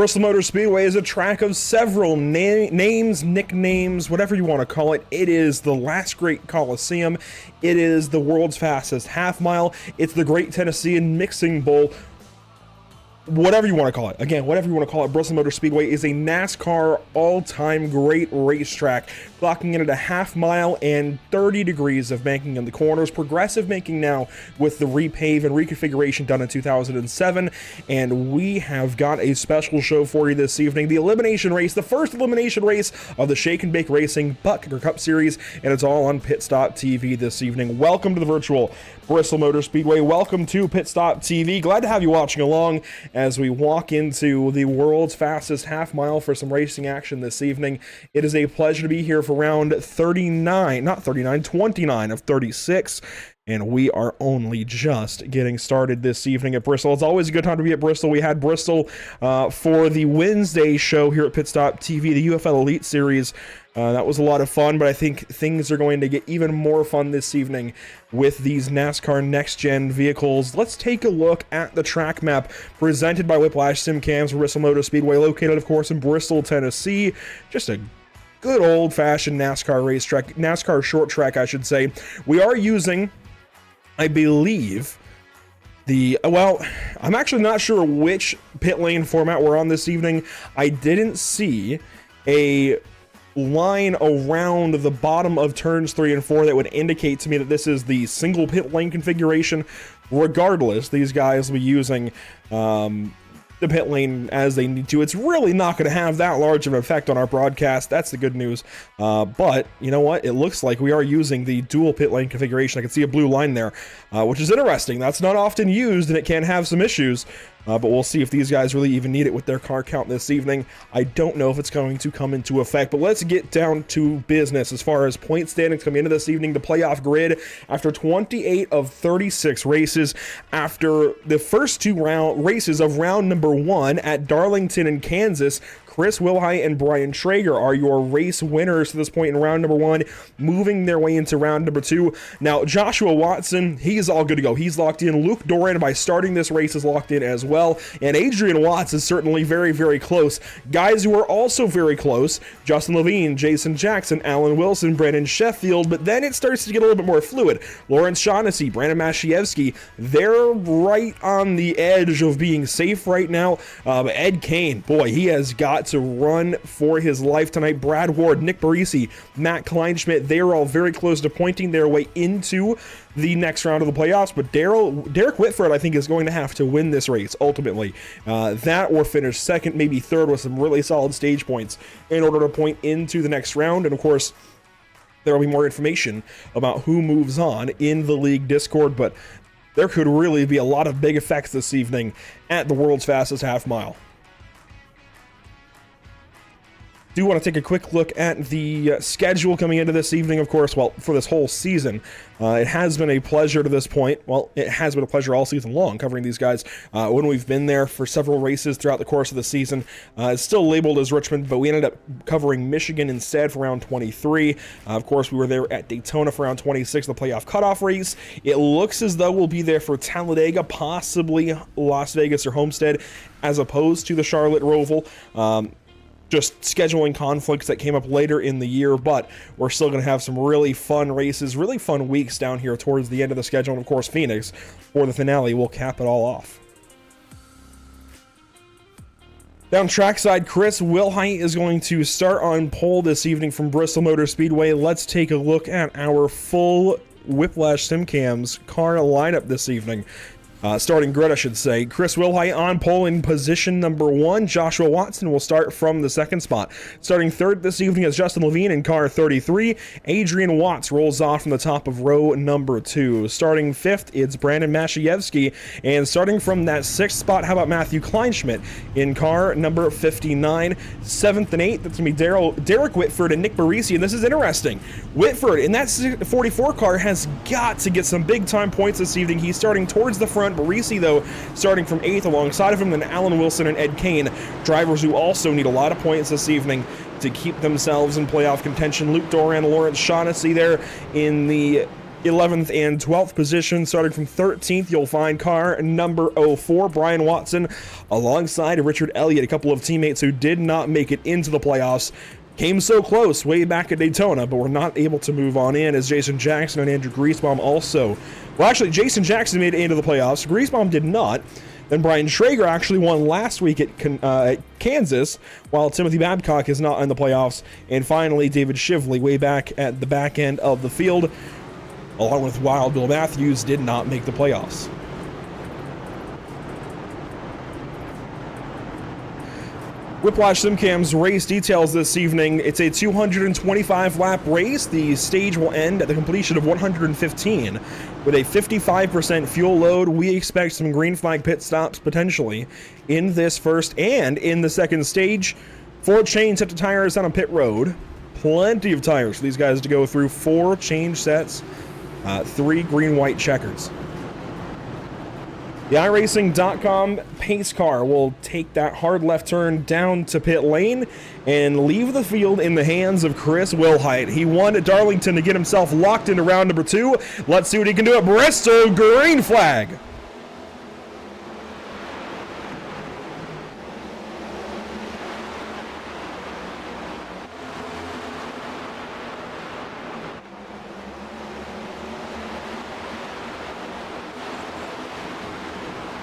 Bristol Motor Speedway is a track of several names, nicknames, whatever you want to call it. It is the last great Coliseum. It is the world's fastest half mile. It's the Great Tennessean Mixing Bowl. Whatever you want to call it. Again, whatever you want to call it, Bristol Motor Speedway is a NASCAR all-time great racetrack, clocking in at a half mile and 30 degrees of banking in the corners. Progressive banking now with the repave and reconfiguration done in 2007. And we have got a special show for you this evening. The elimination race, the first elimination race of the Shake and Bake Racing Buttkicker Cup Series, and it's all on Pit Stop TV this evening. Welcome to the virtual Bristol Motor Speedway. Welcome to Pit Stop TV. Glad to have you watching along as we walk into the world's fastest half mile for some racing action this evening. It is a pleasure to be here for round 29 of 36. And we are only just getting started this evening at Bristol. It's always a good time to be at Bristol. We had Bristol for the Wednesday show here at Pit Stop TV, the UFL Elite Series. That was a lot of fun, but I think things are going to get even more fun this evening with these NASCAR next-gen vehicles. Let's take a look at the track map presented by Whiplash Simcams for Bristol Motor Speedway, located, of course, in Bristol, Tennessee. Just a good old-fashioned NASCAR racetrack, NASCAR short track, I should say. We are using, I believe, I'm actually not sure which pit lane format we're on this evening. I didn't see a line around the bottom of turns 3 and 4 that would indicate to me that this is the single pit lane configuration. Regardless, these guys will be using the pit lane as they need to. It's really not going to have that large of an effect on our broadcast. That's the good news. But you know what? It looks like we are using the dual pit lane configuration. I can see a blue line there, which is interesting. That's not often used, and it can have some issues. But we'll see if these guys really even need it with their car count this evening. I don't know if it's going to come into effect, but let's get down to business as far as point standings coming into this evening. The playoff grid, after 28 of 36 races, after the first two races of round number 1 at Darlington in Kansas, Chris Wilhite and Brian Traeger are your race winners to this point in round number 1, moving their way into round number 2. Now, Joshua Watson, he's all good to go. He's locked in. Luke Doran, by starting this race, is locked in as well. And Adrian Watts is certainly very, very close. Guys who are also very close, Justin Levine, Jason Jackson, Alan Wilson, Brandon Sheffield, but then it starts to get a little bit more fluid. Lawrence Shaughnessy, Brandon Mashievsky, they're right on the edge of being safe right now. Ed Kane, boy, he has got to run for his life tonight. Brad Ward, Nick Barisi, Matt Kleinschmidt, they are all very close to pointing their way into the next round of the playoffs, but Derek Whitford, I think, is going to have to win this race ultimately. That or finish second, maybe third, with some really solid stage points in order to point into the next round. And of course, there will be more information about who moves on in the league Discord, but there could really be a lot of big effects this evening at the world's fastest half mile. Do want to take a quick look at the schedule coming into this evening, of course. Well, for this whole season, it has been a pleasure to this point. Well, it has been a pleasure all season long covering these guys. When we've been there for several races throughout the course of the season, it's still labeled as Richmond, but we ended up covering Michigan instead for round 23. Of course, we were there at Daytona for round 26, the playoff cutoff race. It looks as though we'll be there for Talladega, possibly Las Vegas or Homestead, as opposed to the Charlotte Roval. Just scheduling conflicts that came up later in the year, but we're still going to have some really fun races, really fun weeks down here towards the end of the schedule. And of course, Phoenix for the finale will cap it all off. Down trackside, Chris Wilhite is going to start on pole this evening from Bristol Motor Speedway. Let's take a look at our full Whiplash Simcams car lineup this evening. Starting grid, I should say. Chris Wilhite on pole in position number 1. Joshua Watson will start from the second spot. Starting third this evening is Justin Levine in car 33. Adrian Watts rolls off from the top of row number 2. Starting fifth, it's Brandon Mashievsky. And starting from that 6th spot, how about Matthew Kleinschmidt in car number 59. 7th and 8th, that's going to be Derek Whitford and Nick Barisi. And this is interesting. Whitford in that 44 car has got to get some big time points this evening. He's starting towards the front. Barisi, though, starting from 8th alongside of him, then Alan Wilson and Ed Kane, drivers who also need a lot of points this evening to keep themselves in playoff contention. Luke Doran, Lawrence Shaughnessy there in the 11th and 12th position. Starting from 13th, you'll find car number 04, Brian Watson, alongside Richard Elliott, a couple of teammates who did not make it into the playoffs. Came so close way back at Daytona, but were not able to move on in, as Jason Jackson and Andrew Griesbaum also. Well, actually, Jason Jackson made it into the playoffs. Griesbaum did not. Then Brian Schrager actually won last week at Kansas, while Timothy Babcock is not in the playoffs. And finally, David Shively, way back at the back end of the field, along with Wild Bill Matthews, did not make the playoffs. Whiplash SimCam's race details this evening. It's a 225-lap race. The stage will end at the completion of 115. With a 55% fuel load, we expect some green flag pit stops potentially in this first and in the second stage. 4 chain set of tires on a pit road. Plenty of tires for these guys to go through. 4 change sets, 3 green-white checkers. The iRacing.com pace car will take that hard left turn down to pit lane and leave the field in the hands of Chris Wilhite. He won at Darlington to get himself locked into round number 2. Let's see what he can do at Bristol. Green flag.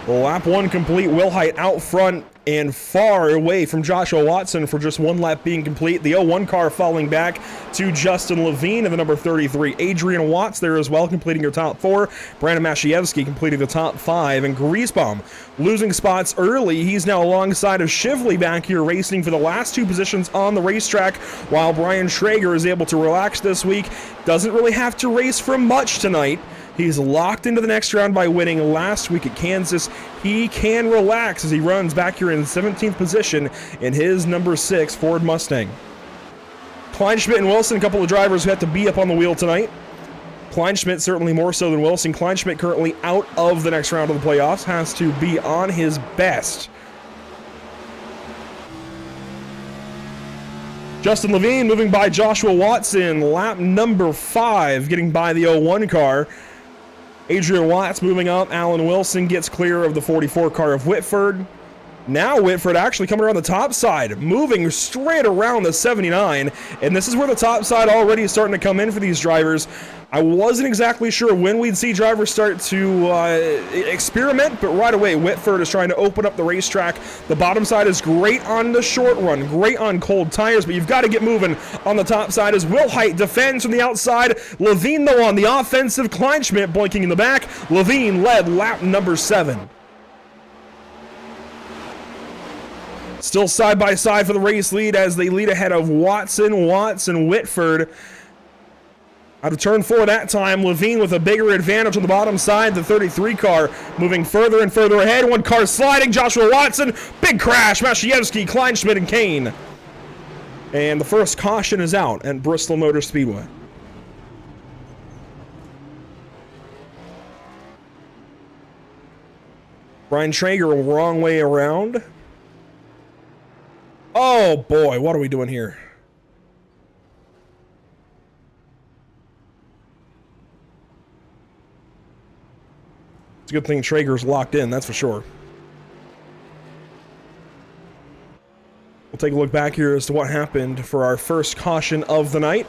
Lap 1 complete. Wilhite out front and far away from Joshua Watson for just 1 lap being complete. The 01 car falling back to Justin Levine and the number 33. Adrian Watts there as well, completing your top 4. Brandon Mashievsky completing the top 5. And Griesbaum losing spots early. He's now alongside of Shively back here racing for the last 2 positions on the racetrack, while Brian Schrager is able to relax this week. Doesn't really have to race for much tonight. He's locked into the next round by winning last week at Kansas. He can relax as he runs back here in 17th position in his number 6 Ford Mustang. Kleinschmidt and Wilson, a couple of drivers who have to be up on the wheel tonight. Kleinschmidt certainly more so than Wilson. Kleinschmidt currently out of the next round of the playoffs, has to be on his best. Justin Levine moving by Joshua Watson, lap number 5, getting by the 01 car. Adrian Watts moving up. Alan Wilson gets clear of the 44 car of Whitford. Now Whitford actually coming around the top side, moving straight around the 79. And this is where the top side already is starting to come in for these drivers. I wasn't exactly sure when we'd see drivers start to experiment, but right away Whitford is trying to open up the racetrack. The bottom side is great on the short run, great on cold tires, but you've got to get moving on the top side as Wilhite defends from the outside. Levine, though, on the offensive. Kleinschmidt blinking in the back. Levine led lap number 7. Still side by side for the race lead as they lead ahead of Watson, Whitford. Out of turn 4 that time, Levine with a bigger advantage on the bottom side. The 33 car moving further and further ahead. 1 car sliding. Joshua Watson, big crash. Mashievsky, Kleinschmidt, and Kane. And the first caution is out at Bristol Motor Speedway. Brian Schrager, wrong way around. Oh boy, what are we doing here? It's a good thing Traeger's locked in, that's for sure. We'll take a look back here as to what happened for our first caution of the night.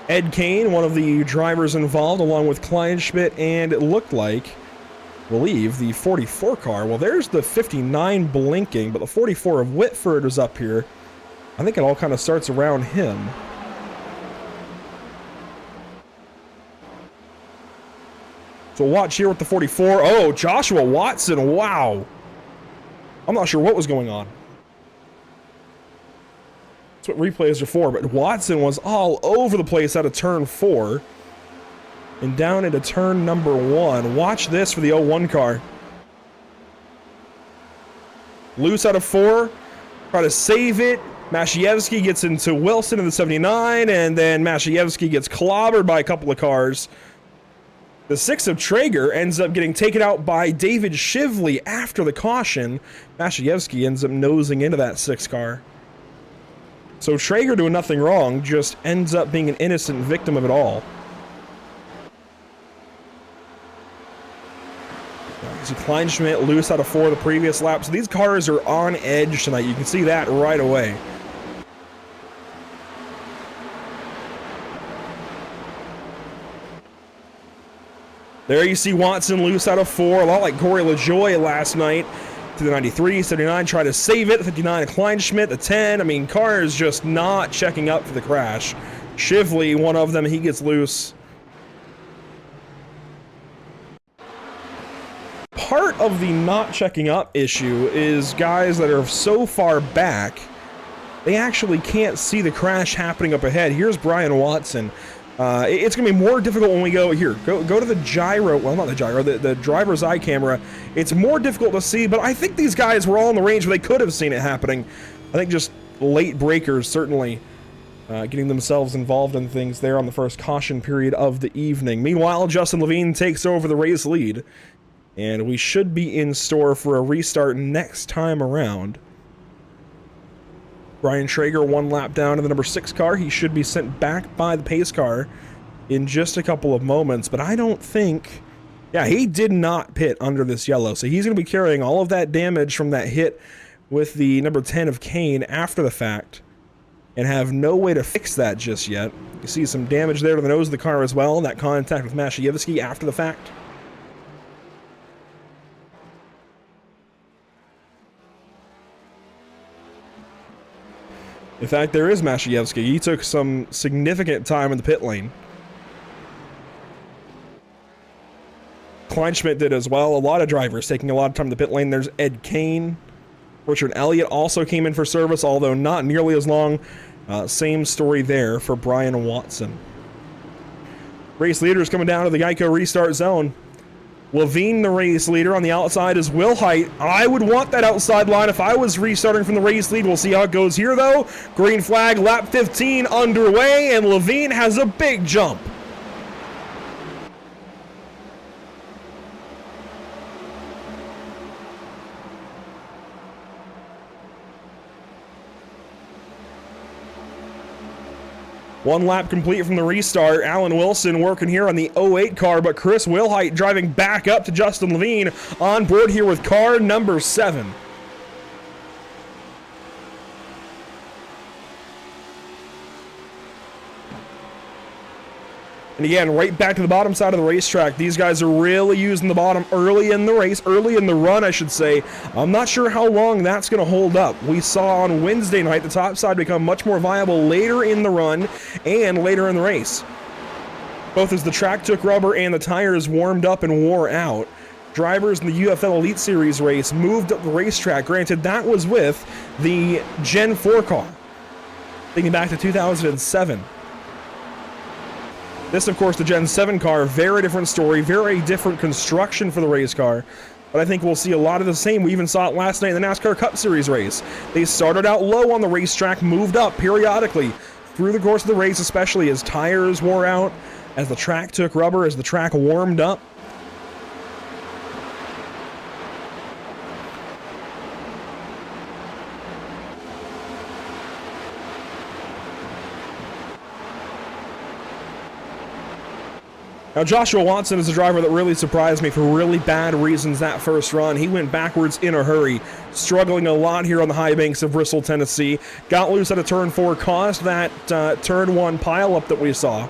Ed Kane, one of the drivers involved, along with Kleinschmidt, and it looked like, I believe, the 44 car. Well, there's the 59 blinking, but the 44 of Whitford is up here. I think it all kind of starts around him. So watch here with the 44. Oh, Joshua Watson, wow. I'm not sure what was going on. That's what replays are for, but Watson was all over the place out of turn 4. And down into turn number 1. Watch this for the 01 car. Loose out of 4. Try to save it. Mashievsky gets into Wilson in the 79, and then Mashievsky gets clobbered by a couple of cars. The 6 of Traeger ends up getting taken out by David Shively after the caution. Mashievsky ends up nosing into that 6 car. So Traeger doing nothing wrong, just ends up being an innocent victim of it all. You see Kleinschmidt loose out of 4 the previous lap. So these cars are on edge tonight. You can see that right away. There you see Watson loose out of 4, a lot like Corey LaJoie last night. To the 93, 79, try to save it. 59, Kleinschmidt, the 10. I mean, cars just not checking up for the crash. Shively, one of them, he gets loose. Part of the not checking up issue is guys that are so far back, they actually can't see the crash happening up ahead. Here's Brian Watson. It's going to be more difficult when we go here. Go to the gyro. Well, not the gyro, the driver's eye camera. It's more difficult to see, but I think these guys were all in the range where they could have seen it happening. I think just late breakers certainly getting themselves involved in things there on the first caution period of the evening. Meanwhile, Justin Levine takes over the race lead, and we should be in store for a restart next time around. Brian Traeger 1 lap down in the number 6 car. He should be sent back by the pace car in just a couple of moments, but I don't think... Yeah, he did not pit under this yellow, so he's going to be carrying all of that damage from that hit with the number 10 of Kane after the fact and have no way to fix that just yet. You see some damage there to the nose of the car as well, that contact with Mashievsky after the fact. In fact, there is Mashievsky. He took some significant time in the pit lane. Kleinschmidt did as well. A lot of drivers taking a lot of time in the pit lane. There's Ed Kane. Richard Elliott also came in for service, although not nearly as long. Same story there for Brian Watson. Race leaders coming down to the Geico restart zone. Levine, the race leader. On the outside is Will Height. I would want that outside line if I was restarting from the race lead. We'll see how it goes here, though. Green flag, lap 15 underway, and Levine has a big jump. One lap complete from the restart. Alan Wilson working here on the 08 car, but Chris Wilhite driving back up to Justin Levine on board here with car number 7. And again, right back to the bottom side of the racetrack. These guys are really using the bottom early in the race, early in the run, I should say. I'm not sure how long that's going to hold up. We saw on Wednesday night the top side become much more viable later in the run and later in the race. Both as the track took rubber and the tires warmed up and wore out. Drivers in the UFL Elite Series race moved up the racetrack. Granted, that was with the Gen 4 car, thinking back to 2007. This, of course, the Gen 7 car, very different story, very different construction for the race car. But I think we'll see a lot of the same. We even saw it last night in the NASCAR Cup Series race. They started out low on the racetrack, moved up periodically through the course of the race, especially as tires wore out, as the track took rubber, as the track warmed up. Now, Joshua Watson is a driver that really surprised me for really bad reasons that first run. He went backwards in a hurry, struggling a lot here on the high banks of Bristol, Tennessee. Got loose at a turn 4, caused that turn 1 pileup that we saw.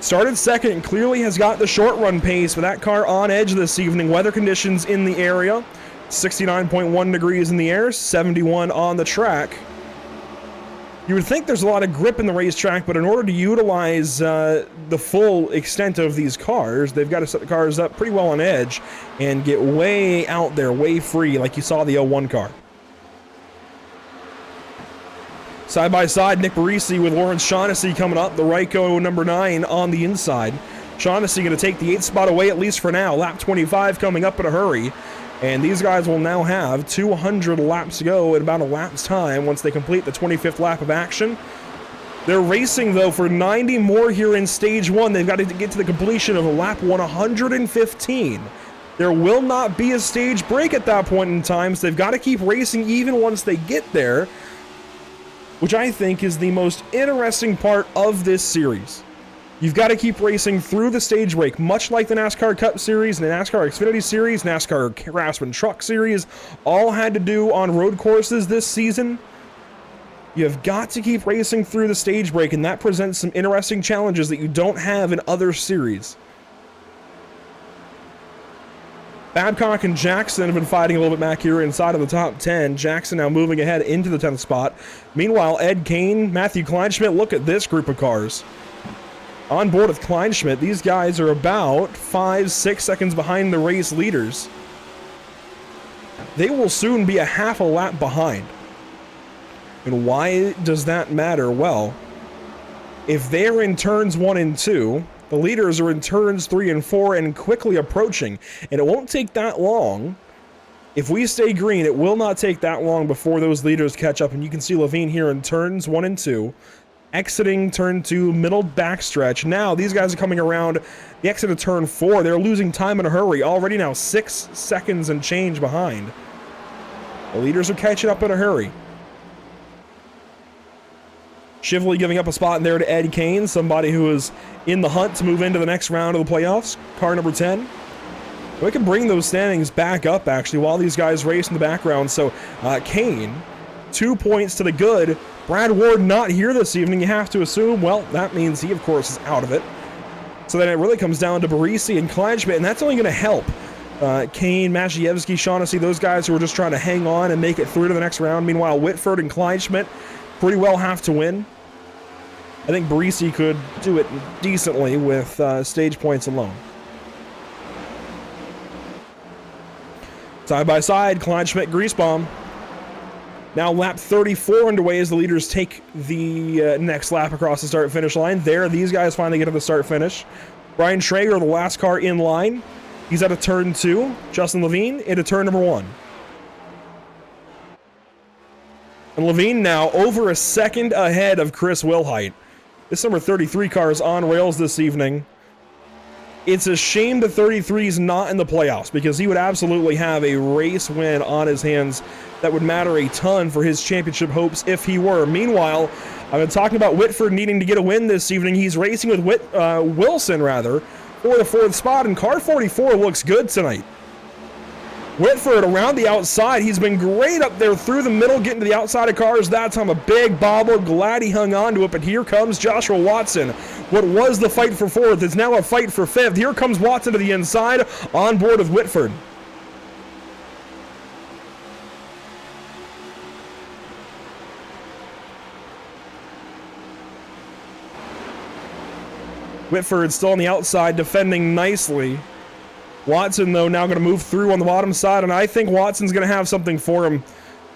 Started second, clearly has got the short run pace, but that car on edge this evening. Weather conditions in the area, 69.1 degrees in the air, 71 on the track. You would think there's a lot of grip in the racetrack, but in order to utilize the full extent of these cars, they've got to set the cars up pretty well on edge and get way out there, way free, like you saw the 01 car. Side by side, Nick Barisi with Lawrence Shaughnessy coming up, the Ryko number 9 on the inside. Shaughnessy going to take the 8th spot away, at least for now. Lap 25 coming up in a hurry. And these guys will now have 200 laps to go in about a lap's time once they complete the 25th lap of action. They're racing, though, for 90 more here in Stage 1. They've got to get to the completion of lap 115. There will not be a stage break at that point in time, so they've got to keep racing even once they get there, which I think is the most interesting part of this series. You've got to keep racing through the stage break, much like the NASCAR Cup Series, the NASCAR Xfinity Series, NASCAR Craftsman Truck Series, all had to do on road courses this season. You've got to keep racing through the stage break, and that presents some interesting challenges that you don't have in other series. Babcock and Jackson have been fighting a little bit back here inside of the top 10. Jackson now moving ahead into the 10th spot. Meanwhile, Ed Kane, Matthew Kleinschmidt, look at this group of cars. On board with Kleinschmidt, these guys are about 5-6 seconds behind the race leaders. They will soon be a half a lap behind. And why does that matter? Well, if they're in turns 1 and 2, the leaders are in turns 3 and 4 and quickly approaching. And it won't take that long. If we stay green, it will not take that long before those leaders catch up. And you can see Levine here in turns 1 and 2, exiting turn 2, middle backstretch. Now, these guys are coming around the exit of turn 4. They're losing time in a hurry. Already now 6 seconds and change behind. The leaders are catching up in a hurry. Shively giving up a spot in there to Ed Kane, somebody who is in the hunt to move into the next round of the playoffs. Car number 10. We can bring those standings back up, actually, while these guys race in the background. So, Kane, 2 points to the good. Brad Ward not here this evening, you have to assume. Well, that means he, of course, is out of it. So then it really comes down to Barisi and Kleinschmidt, and that's only going to help. Kane, Maciejewski, Shaughnessy, those guys who are just trying to hang on and make it through to the next round. Meanwhile, Whitford and Kleinschmidt pretty well have to win. I think Barisi could do it decently with stage points alone. Side by side, Kleinschmidt, Griesbaum. Now lap 34 underway as the leaders take the next lap across the start-finish line. There, these guys finally get to the start-finish. Brian Traeger, the last car in line. He's at a turn 2. Justin Levine into turn number 1. And Levine now over a second ahead of Chris Wilhite. This number 33 car is on rails this evening. It's a shame the 33 is not in the playoffs because he would absolutely have a race win on his hands that would matter a ton for his championship hopes if he were. Meanwhile, I've been talking about Whitford needing to get a win this evening. He's racing with Wilson, for the 4th spot, and car 44 looks good tonight. Whitford around the outside. He's been great up there through the middle, getting to the outside of cars. That time a big bobble. Glad he hung on to it, but here comes Joshua Watson. What was the fight for 4th is now a fight for 5th. Here comes Watson to the inside, on board with Whitford. Whitford still on the outside, defending nicely. Watson, though, now going to move through on the bottom side, and I think Watson's going to have something for him.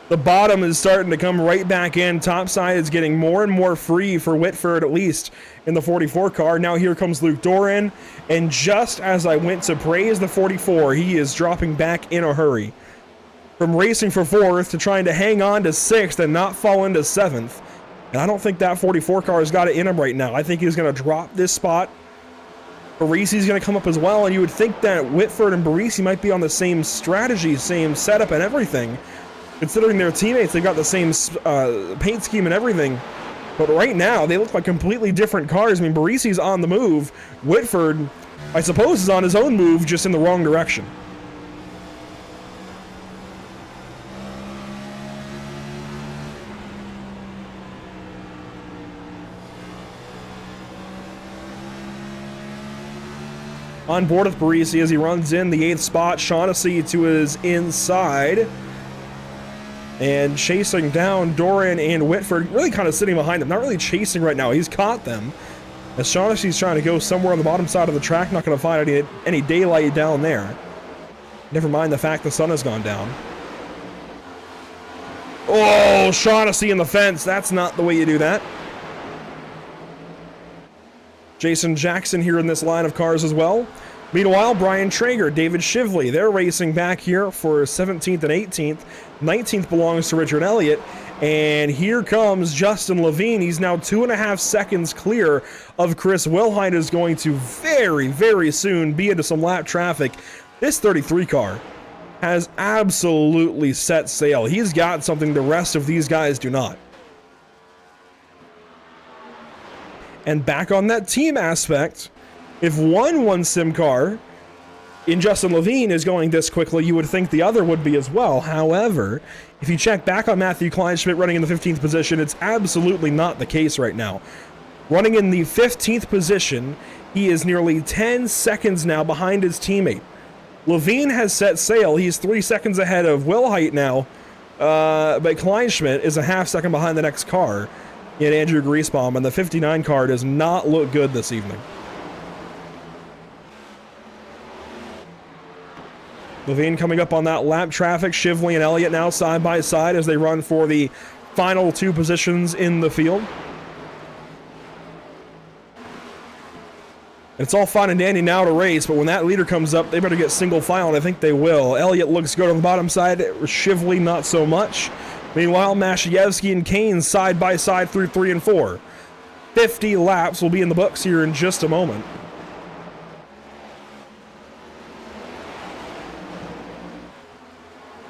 The bottom is starting to come right back in. Top side is getting more and more free for Whitford, at least in the 44 car. Now here comes Luke Doran, and just as I went to praise the 44, he is dropping back in a hurry. From racing for 4th to trying to hang on to 6th and not fall into 7th. And I don't think that 44 car has got it in him right now. I think he's going to drop this spot. Barisi's going to come up as well, and you would think that Whitford and Barisi might be on the same strategy, same setup and everything. Considering they're teammates, they've got the same paint scheme and everything. But right now, they look like completely different cars. I mean, Barisi's on the move. Whitford, I suppose, is on his own move, just in the wrong direction. On board with Barisi as he runs in the 8th spot. Shaughnessy to his inside. And chasing down Doran and Whitford. Really kind of sitting behind them. Not really chasing right now. He's caught them. As Shaughnessy's trying to go somewhere on the bottom side of the track. Not going to find any daylight down there. Never mind the fact the sun has gone down. Oh, Shaughnessy in the fence. That's not the way you do that. Jason Jackson here in this line of cars as well. Meanwhile, Brian Traeger, David Shively, they're racing back here for 17th and 18th. 19th belongs to Richard Elliott. And here comes Justin Levine. He's now 2.5 seconds clear of Chris Wilhite, is going to very, very soon be into some lap traffic. This 33 car has absolutely set sail. He's got something the rest of these guys do not. And back on that team aspect, if one sim car in Justin Levine is going this quickly, you would think the other would be as well. However, if you check back on Matthew Kleinschmidt running in the 15th position, it's absolutely not the case right now. Running in the 15th position, he is nearly 10 seconds now behind his teammate. Levine has set sail. He's 3 seconds ahead of Wilhite now, but Kleinschmidt is a half second behind the next car in Andrew Griesbaum, and the 59 car does not look good this evening. Levine coming up on that lap traffic. Shively and Elliott now side by side as they run for the final 2 positions in the field. It's all fine and dandy now to race, but when that leader comes up, they better get single file, and I think they will. Elliott looks good on the bottom side. Shively, not so much. Meanwhile, Mashievsky and Kane side by side through 3 and 4. 50 laps will be in the books here in just a moment.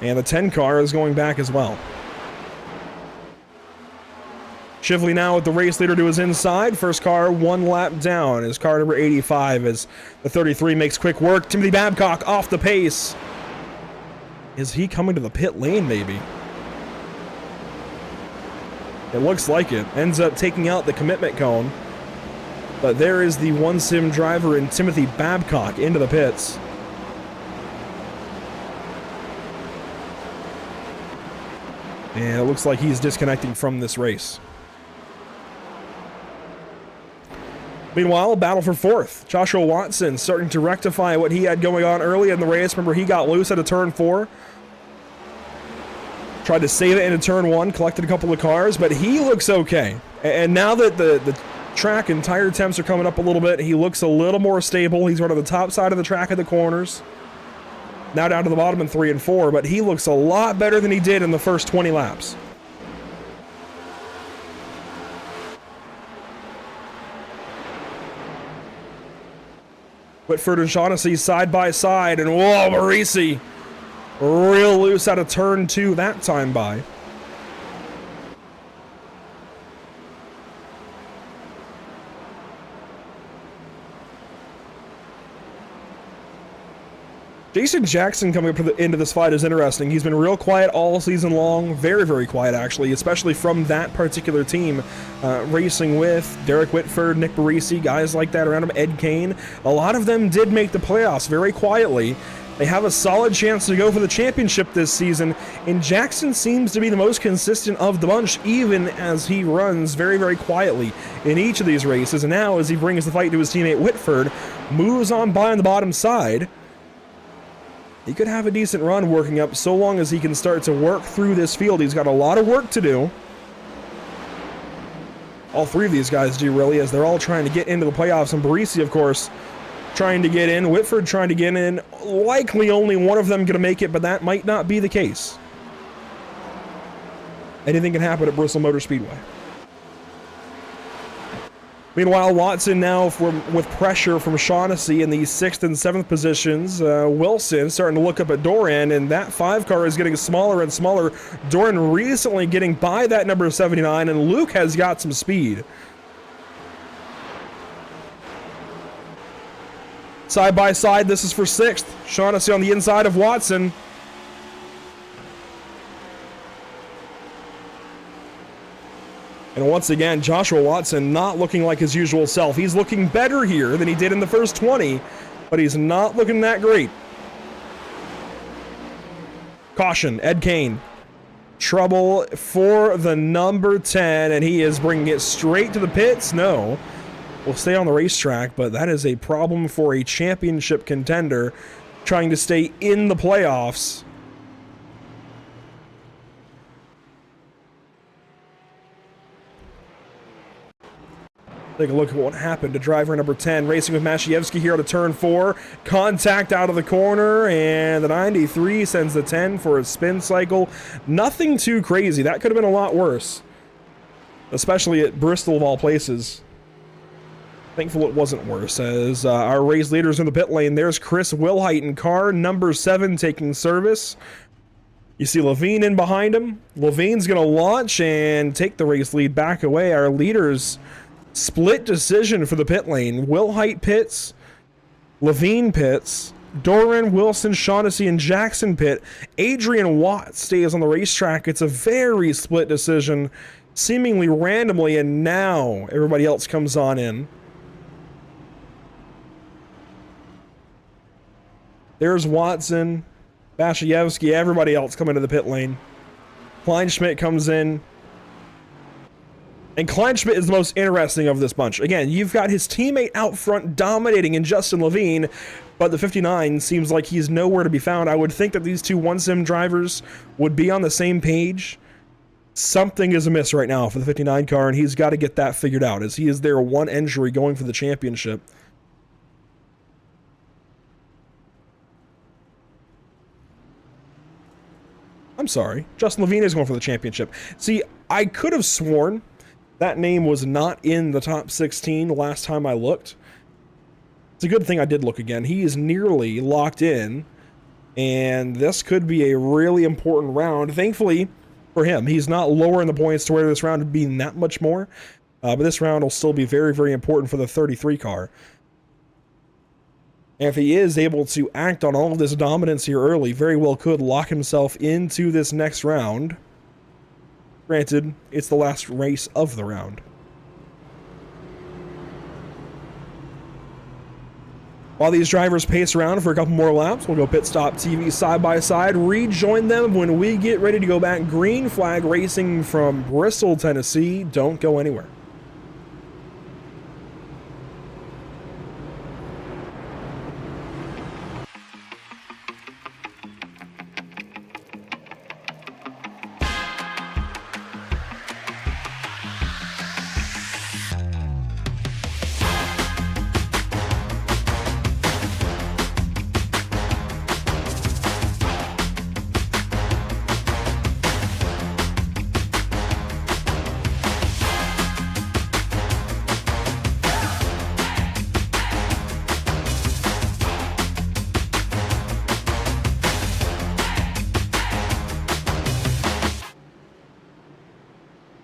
And the 10 car is going back as well. Shively now with the race leader to his inside. First car 1 lap down is car number 85 as the 33 makes quick work. Timothy Babcock off the pace. Is he coming to the pit lane maybe? It looks like it. Ends up taking out the commitment cone. But there is the 1Sim driver in Timothy Babcock into the pits. And it looks like he's disconnecting from this race. Meanwhile, battle for 4th. Joshua Watson starting to rectify what he had going on early in the race. Remember, he got loose at a turn 4. Tried to save it into turn 1, collected a couple of cars, but he looks okay. And now that the track and tire temps are coming up a little bit, he looks a little more stable. He's right on the top side of the track at the corners. Now down to the bottom in 3 and 4, but he looks a lot better than he did in the first 20 laps. Whitford and Shaughnessy side by side, and whoa, Marisi real loose out of turn 2 that time by. Jason Jackson coming up into this fight is interesting. He's been real quiet all season long. Very, very quiet, actually, especially from that particular team. Racing with Derek Whitford, Nick Barisi, guys like that around him, Ed Kane. A lot of them did make the playoffs very quietly. They have a solid chance to go for the championship this season, and Jackson seems to be the most consistent of the bunch, even as he runs very, very quietly in each of these races. And now, as he brings the fight to his teammate Whitford, moves on by on the bottom side, he could have a decent run working up so long as he can start to work through this field. He's got a lot of work to do. All 3 of these guys do, really, as they're all trying to get into the playoffs. And Barisi, of course, trying to get in. Whitford trying to get in. Likely only one of them going to make it, but that might not be the case. Anything can happen at Bristol Motor Speedway. Meanwhile, Watson now with pressure from Shaughnessy in the 6th and 7th positions. Wilson starting to look up at Doran, and that 5 car is getting smaller and smaller. Doran recently getting by that number 79, and Luke has got some speed. Side by side, this is for 6th. Shaughnessy on the inside of Watson. And once again, Joshua Watson not looking like his usual self. He's looking better here than he did in the first 20, but he's not looking that great. Caution, Ed Kane. Trouble for the number 10, and he is bringing it straight to the pits. No, we'll stay on the racetrack, but that is a problem for a championship contender trying to stay in the playoffs. Take a look at what happened to driver number 10, racing with Mashievsky here on a turn 4. Contact out of the corner, and the 93 sends the 10 for a spin cycle. Nothing too crazy. That could have been a lot worse, especially at Bristol of all places. Thankful it wasn't worse, as our race leaders in the pit lane. There's Chris Wilhite in car number 7 taking service. You see Levine in behind him. Levine's going to launch and take the race lead back away. Our leaders Split decision for the pit lane. Will Height pits, Levine pits, Doran, Wilson, Shaughnessy, and Jackson pit. Adrian Watt stays on the racetrack. It's a very split decision, seemingly randomly, and now everybody else comes on in. There's Watson, Bashayevsky, everybody else coming to the pit lane. Kleinschmidt comes in. And Kleinschmidt is the most interesting of this bunch. Again, you've got his teammate out front dominating in Justin Levine, but the 59 seems like he's nowhere to be found. I would think that these two one-sim drivers would be on the same page. Something is amiss right now for the 59 car, and he's got to get that figured out, as he is their one entry going for the championship. I'm sorry. Justin Levine is going for the championship. See, I could have sworn that name was not in the top 16 the last time I looked. It's a good thing I did look again. He is nearly locked in, and this could be a really important round. Thankfully for him, he's not lowering the points to where this round would be that much more, but this round will still be very, very important for the 33 car. And if he is able to act on all of this dominance here early, very well could lock himself into this next round. Granted, it's the last race of the round. While these drivers pace around for a couple more laps, we'll go Pit Stop TV side by side, rejoin them when we get ready to go back. Green flag racing from Bristol, Tennessee. Don't go anywhere.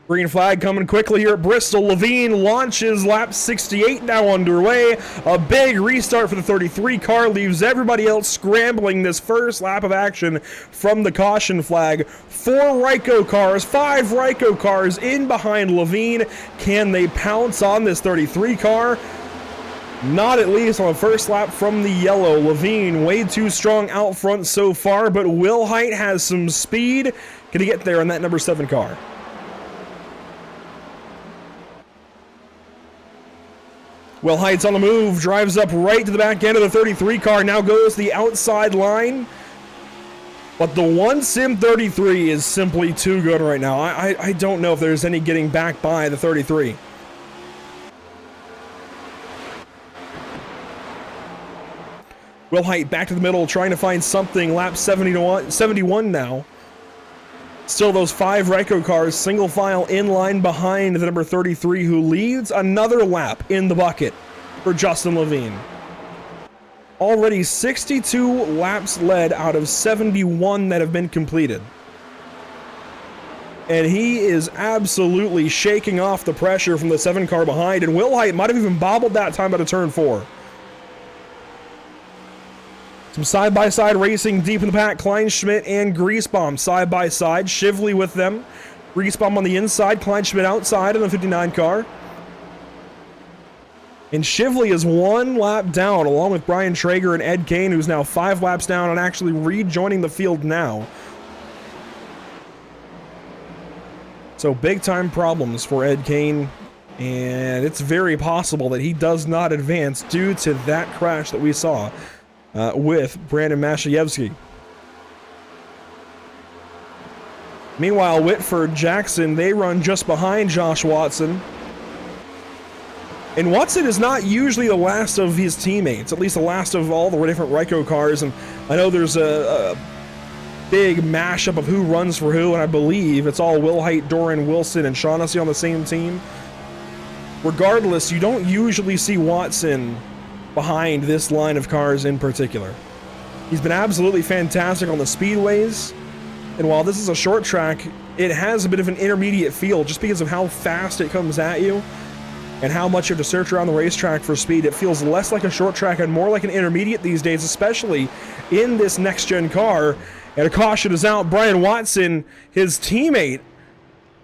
Green flag coming quickly here at Bristol. Levine launches lap 68 now underway. A big restart for the 33 car leaves everybody else scrambling this first lap of action from the caution flag. 4 Ryko cars, 5 Ryko cars in behind Levine. Can they pounce on this 33 car? Not at least on the first lap from the yellow. Levine way too strong out front so far, but Will Height has some speed. Can he get there in that number 7 car? Will Height's on the move, drives up right to the back end of the 33 car, now goes to the outside line. But the one Sim 33 is simply too good right now. I don't know if there's any getting back by the 33. Will Height back to the middle, trying to find something. Lap 71 now. Still those 5 Ryko cars, single file in line behind the number 33, who leads another lap in the bucket for Justin Levine. Already 62 laps led out of 71 that have been completed. And he is absolutely shaking off the pressure from the 7 car behind, and Will Height might have even bobbled that time out of turn 4. Some side-by-side racing deep in the pack. Kleinschmidt and Griesbaum side-by-side. Shively with them. Griesbaum on the inside. Kleinschmidt outside in the 59 car. And Shively is 1 lap down, along with Brian Traeger and Ed Kane, who's now 5 laps down and actually rejoining the field now. So big-time problems for Ed Kane. And it's very possible that he does not advance due to that crash that we saw with Brandon Mashayevsky. Meanwhile, Whitford, Jackson, they run just behind Josh Watson. And Watson is not usually the last of his teammates, at least the last of all the different Ryko cars. And I know there's a big mashup of who runs for who, and I believe it's all Will Height, Doran, Wilson, and Shaughnessy on the same team. Regardless, you don't usually see Watson behind this line of cars in particular. He's been absolutely fantastic on the speedways, and while this is a short track, it has a bit of an intermediate feel just because of how fast it comes at you. and how much you have to search around the racetrack for speed. It feels less like a short track and more like an intermediate these days, especially in this next-gen car. And a caution is out. Brian Watson, his teammate,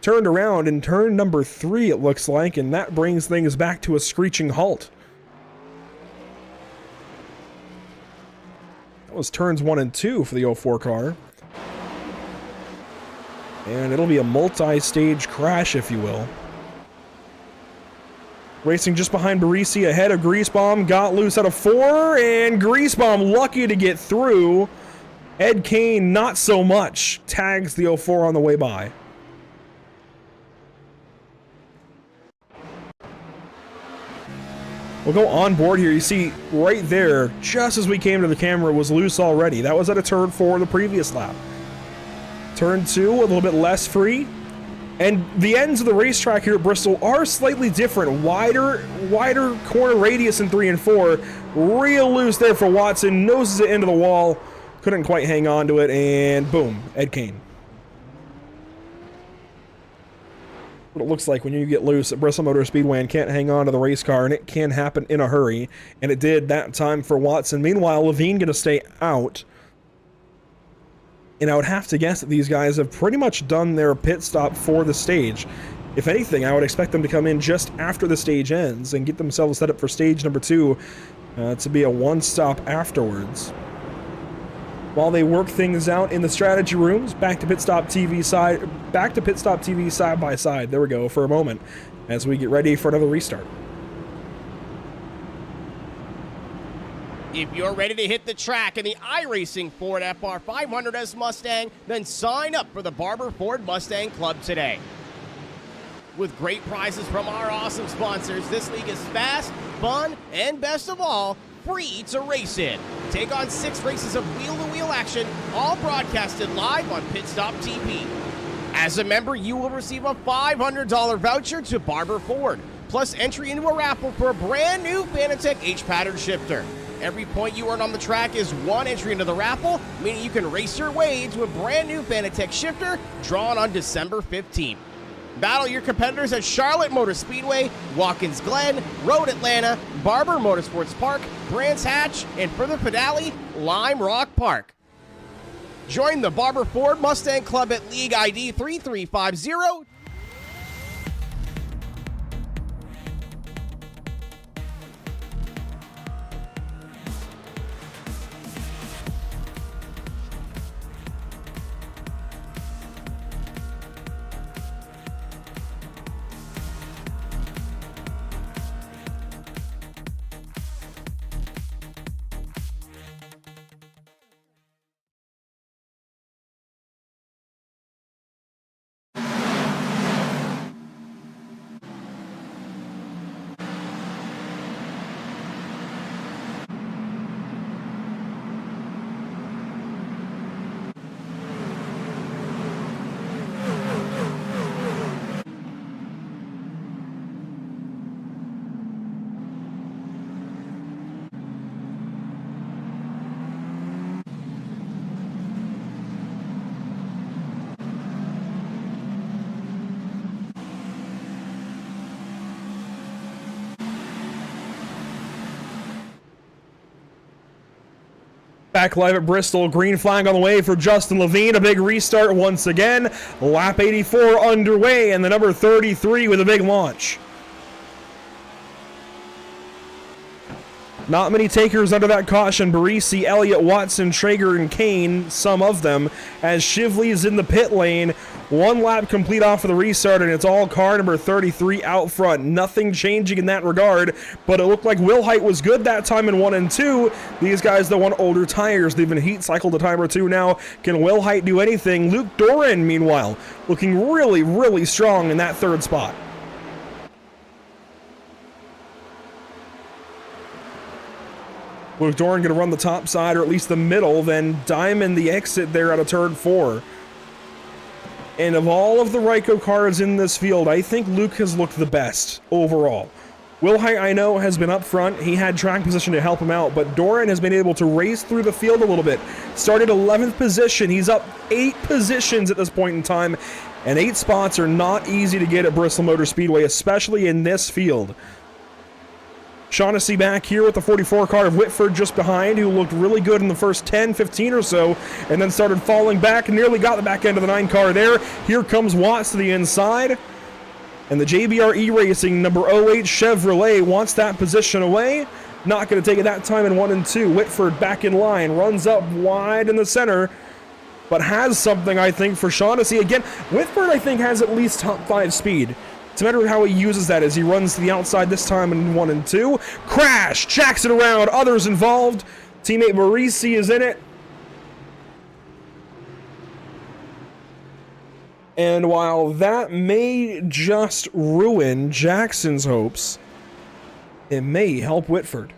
turned around in turn number 3, it looks like, and that brings things back to a screeching halt. That was turns 1 and 2 for the 04 car. And it'll be a multi-stage crash, if you will. Racing just behind Barisi, ahead of Greasebomb, got loose out of 4, and Greasebomb lucky to get through. Ed Kane, not so much. Tags the 04 on the way by. We'll go on board here. You see right there, just as we came to the camera, was loose already. That was at a turn 4 the previous lap. Turn 2, a little bit less free. And the ends of the racetrack here at Bristol are slightly different. Wider corner radius in 3 and 4. Real loose there for Watson. Noses it into the wall. Couldn't quite hang on to it, and boom, Ed Kane. What it looks like when you get loose at Bristol Motor Speedway and can't hang on to the race car, and it can happen in a hurry, and it did that time for Watson. Meanwhile, Levine going to stay out. And I would have to guess that these guys have pretty much done their pit stop for the stage. If anything, I would expect them to come in just after the stage ends and get themselves set up for stage number 2 to be a one-stop afterwards. While they work things out in the strategy rooms, back to Pit Stop TV side by side. There we go for a moment as we get ready for another restart. If you're ready to hit the track in the iRacing Ford FR500S Mustang, then sign up for the Barber Ford Mustang Club today. With great prizes from our awesome sponsors, this league is fast, fun, and best of all, free to race in. Take on 6 races of wheel-to-wheel action, all broadcasted live on Pit Stop TV. As a member, you will receive a $500 voucher to Barber Ford, plus entry into a raffle for a brand new Fanatec H-pattern shifter. Every point you earn on the track is 1 entry into the raffle, meaning you can race your way into a brand new Fanatec shifter drawn on December 15th. Battle your competitors at Charlotte Motor Speedway, Watkins Glen, Road Atlanta, Barber Motorsports Park, Brands Hatch, and for the finale, Lime Rock Park. Join the Barber Ford Mustang Club at League ID 3350. Back live at Bristol, green flag on the way for Justin Levine, a big restart once again. Lap 84 underway, and the number 33 with a big launch. Not many takers under that caution. Barisi, Elliott, Watson, Traeger, and Kane, some of them, as Shively is in the pit lane. 1 lap complete off of the restart, and it's all car number 33 out front. Nothing changing in that regard, but it looked like Will Height was good that time in 1 and 2. These guys that want older tires, they've been heat cycled a time or 2 now. Can Will Height do anything? Luke Doran, meanwhile, looking really, really strong in that 3rd spot. Luke Doran going to run the top side, or at least the middle, then diamond the exit there out of turn 4. And of all of the Ryko cars in this field, I think Luke has looked the best overall. Wilhite, I know, has been up front. He had track position to help him out, but Doran has been able to race through the field a little bit. Started 11th position. He's up 8 positions at this point in time, and 8 spots are not easy to get at Bristol Motor Speedway, especially in this field. Shaughnessy back here with the 44 car of Whitford just behind, who looked really good in the first 10, 15 or so, and then started falling back, nearly got the back end of the 9 car there. Here comes Watts to the inside. And the JBR E-Racing number 08 Chevrolet wants that position away. Not going to take it that time in 1 and 2. Whitford back in line, runs up wide in the center, but has something, I think, for Shaughnessy. Again, Whitford, I think, has at least top 5 speed. It's a matter of how he uses that as he runs to the outside this time in 1 and 2. Crash! Jackson around, others involved. Teammate Marisi is in it. And while that may just ruin Jackson's hopes, it may help Whitford.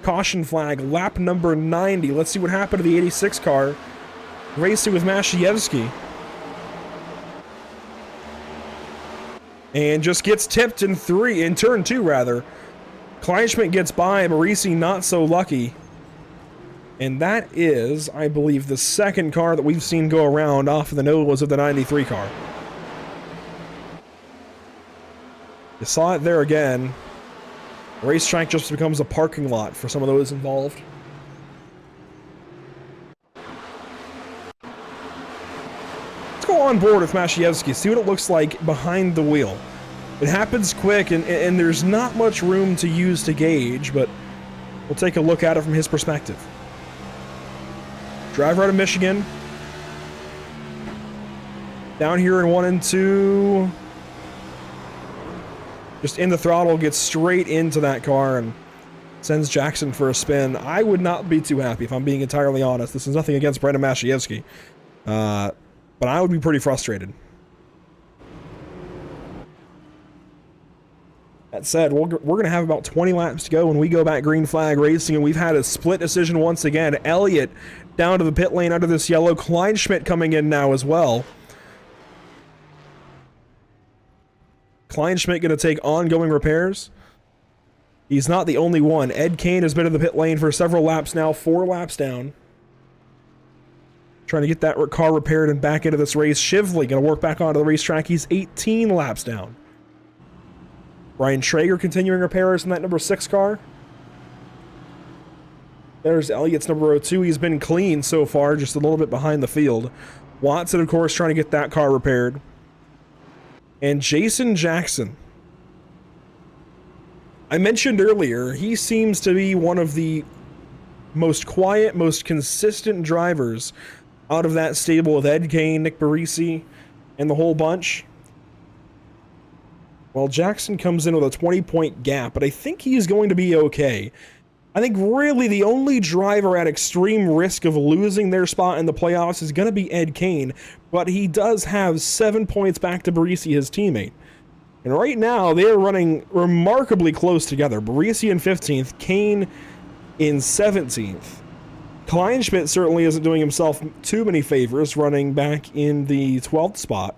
Caution flag, lap number 90. Let's see what happened to the 86 car. Racing with Mashievsky. And just gets tipped in turn 2 rather. Kleinschmidt gets by, Marisi not so lucky. And that is, I believe, the second car that we've seen go around off of the nose of the 93 car. You saw it there again. The racetrack just becomes a parking lot for some of those involved. Let's go on board with Mashievsky, see what it looks like behind the wheel. It happens quick, and there's not much room to use to gauge, but we'll take a look at it from his perspective. Driver out of Michigan. Down here in 1 and 2. Just in the throttle, gets straight into that car and sends Jackson for a spin. I would not be too happy, if I'm being entirely honest. This is nothing against Brendan Mashievsky. But I would be pretty frustrated. That said, we're going to have about 20 laps to go when we go back green flag racing, and we've had a split decision once again. Elliott down to the pit lane under this yellow. Kleinschmidt coming in now as well. Kleinschmidt going to take ongoing repairs. He's not the only one. Ed Kane has been in the pit lane for several laps now, 4 laps down. Trying to get that car repaired and back into this race. Shively going to work back onto the racetrack. He's 18 laps down. Ryan Traeger continuing repairs in that number 6 car. There's Elliott's number 02. He's been clean so far, just a little bit behind the field. Watson, of course, trying to get that car repaired. And Jason Jackson. I mentioned earlier, he seems to be one of the most quiet, most consistent drivers out of that stable with Ed Kane, Nick Barisi, and the whole bunch. Well, Jackson comes in with a 20-point gap, but I think he's going to be okay. I think really the only driver at extreme risk of losing their spot in the playoffs is going to be Ed Kane, but he does have 7 points back to Barisi, his teammate. And right now, they are running remarkably close together. Barisi in 15th, Kane in 17th. Kleinschmidt certainly isn't doing himself too many favors, running back in the 12th spot.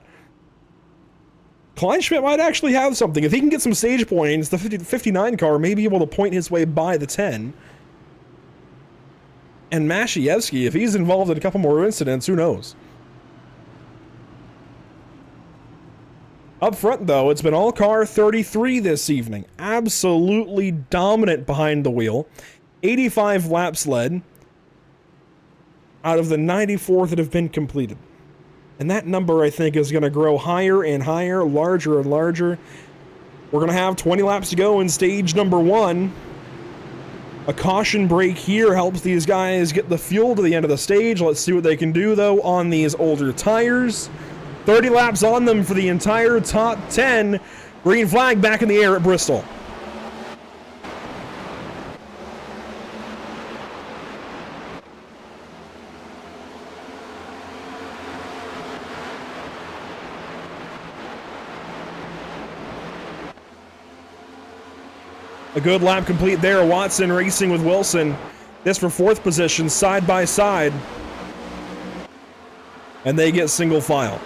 Kleinschmidt might actually have something. If he can get some stage points, the 59 car may be able to point his way by the 10. And Mashievsky, if he's involved in a couple more incidents, who knows? Up front, though, it's been all car 33 this evening. Absolutely dominant behind the wheel. 85 laps led out of the 94 that have been completed. And that number, I think, is going to grow higher and higher, larger and larger. We're going to have 20 laps to go in stage number 1. A caution break here helps these guys get the fuel to the end of the stage. Let's see what they can do, though, on these older tires. 30 laps on them for the entire top 10. Green flag back in the air at Bristol. A good lap complete there. Watson racing with Wilson. This for 4th position, side by side. And they get single file.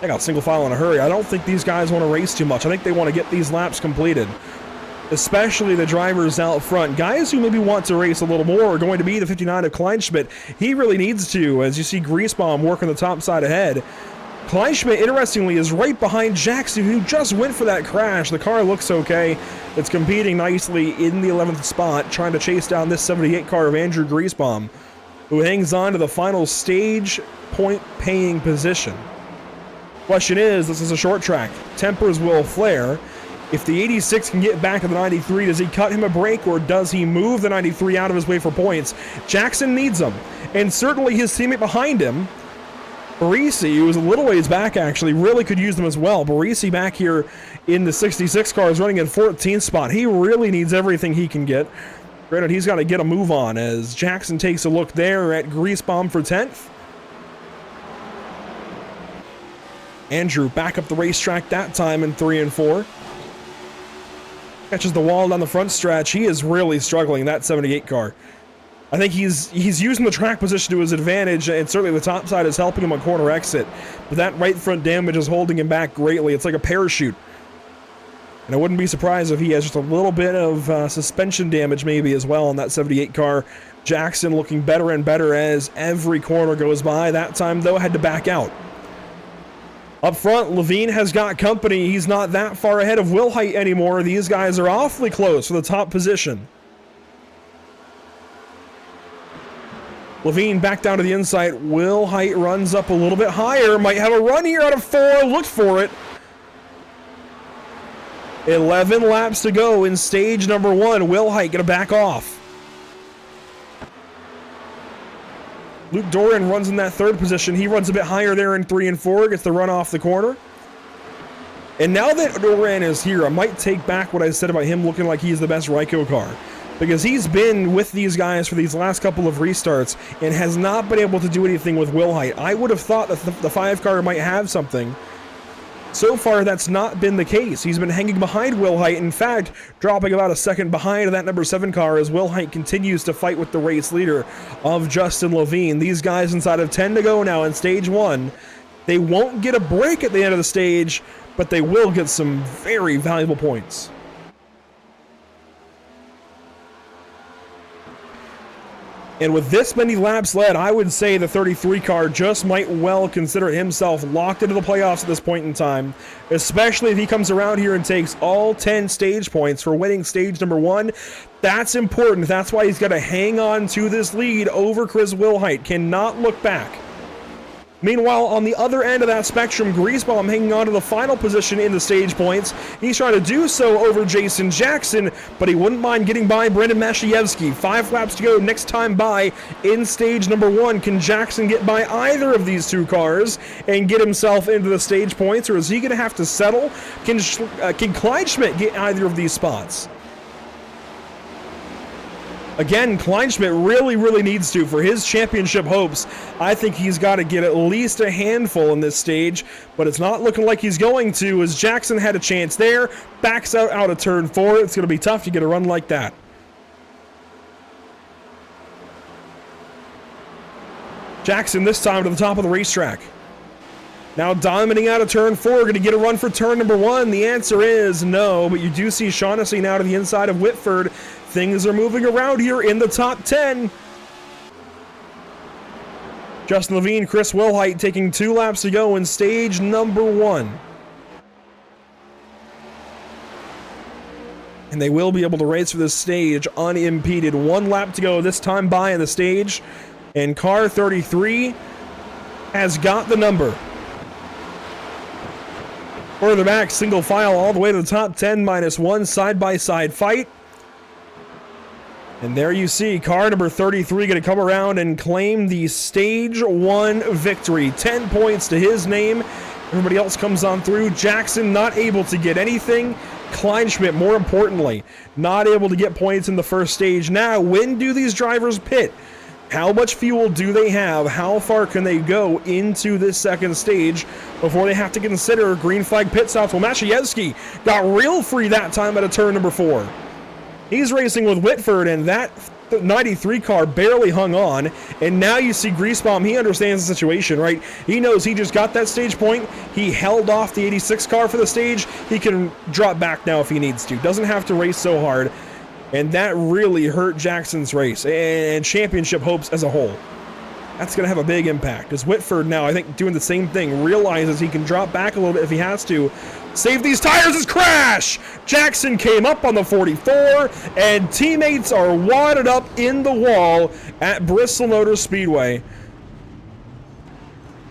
They got single file in a hurry. I don't think these guys want to race too much. I think they want to get these laps completed, especially the drivers out front. Guys who maybe want to race a little more are going to be the 59 of Kleinschmidt. He really needs to, as you see Griesbaum working the top side ahead. Kleinschmidt, interestingly, is right behind Jackson, who just went for that crash. The car looks okay. It's competing nicely in the 11th spot, trying to chase down this 78 car of Andrew Griesbaum, who hangs on to the final stage point-paying position. Question is, this is a short track. Tempers will flare. If the 86 can get back to the 93, does he cut him a break, or does he move the 93 out of his way for points? Jackson needs him, and certainly his teammate behind him, Barisi, who was a little ways back actually, really could use them as well. Barisi back here in the 66 car is running in 14th spot. He really needs everything he can get. Granted, he's got to get a move on as Jackson takes a look there at Griesbaum for 10th. Andrew back up the racetrack that time in 3 and 4. Catches the wall down the front stretch. He is really struggling, that 78 car. I think he's using the track position to his advantage, and certainly the top side is helping him on corner exit. But that right front damage is holding him back greatly. It's like a parachute. And I wouldn't be surprised if he has just a little bit of suspension damage maybe as well on that 78 car. Jackson looking better and better as every corner goes by. That time, though, had to back out. Up front, Levine has got company. He's not that far ahead of Wilhite anymore. These guys are awfully close for the top position. Levine back down to the inside. Wilhite runs up a little bit higher. Might have a run here out of 4. Looked for it. 11 laps to go in stage number 1. Wilhite gonna back off. Luke Doran runs in that 3rd position. He runs a bit higher there in 3 and 4. Gets the run off the corner. And now that Doran is here, I might take back what I said about him looking like he's the best Ryko car, because he's been with these guys for these last couple of restarts and has not been able to do anything with Wilhite. I would have thought that the 5 car might have something. So far, that's not been the case. He's been hanging behind Wilhite, in fact, dropping about a second behind that number 7 car as Wilhite continues to fight with the race leader of Justin Levine. These guys inside of 10 to go now in stage 1. They won't get a break at the end of the stage, but they will get some very valuable points. And with this many laps led, I would say the 33 car just might well consider himself locked into the playoffs at this point in time, especially if he comes around here and takes all 10 stage points for winning stage number 1. That's important. That's why he's got to hang on to this lead over Chris Wilhite. Cannot look back. Meanwhile, on the other end of that spectrum, Griesbaum hanging on to the final position in the stage points. He's trying to do so over Jason Jackson, but he wouldn't mind getting by Brendan Mashayevsky. 5 laps to go next time by in stage number 1. Can Jackson get by either of these 2 cars and get himself into the stage points, or is he going to have to settle? Can Kleinschmidt get either of these spots? Again, Kleinschmidt really needs to for his championship hopes. I think he's got to get at least a handful in this stage, but it's not looking like he's going to, as Jackson had a chance there, backs out of turn 4. It's going to be tough to get a run like that. Jackson this time to the top of the racetrack. Now dominating out of turn 4, going to get a run for turn number 1. The answer is no, but you do see Shaughnessy now to the inside of Whitford. Things are moving around here in the top 10. Justin Levine, Chris Wilhite taking 2 laps to go in stage number 1. And they will be able to race for this stage unimpeded. 1 lap to go this time by in the stage. And car 33 has got the number. Further back, single file all the way to the top 10, -1 side-by-side fight. And there you see car number 33 going to come around and claim the stage 1 victory. 10 points to his name. Everybody else comes on through. Jackson not able to get anything. Kleinschmidt, more importantly, not able to get points in the first stage. Now, when do these drivers pit? How much fuel do they have? How far can they go into this second stage before they have to consider green flag pit stops? Well, Mashayevsky got real free that time at a turn number 4. He's racing with Whitford, and that The 93 car barely hung on, and now you see Greasebomb. He understands the situation, right? He knows he just got that stage point. He held off the 86 car for the stage. He can drop back now if he needs to. Doesn't have to race so hard, and that really hurt Jackson's race and championship hopes as a whole. That's going to have a big impact, as Whitford now, I think, doing the same thing, realizes he can drop back a little bit if he has to. Save these tires as crash! Jackson came up on the 44, and teammates are wadded up in the wall at Bristol Motor Speedway.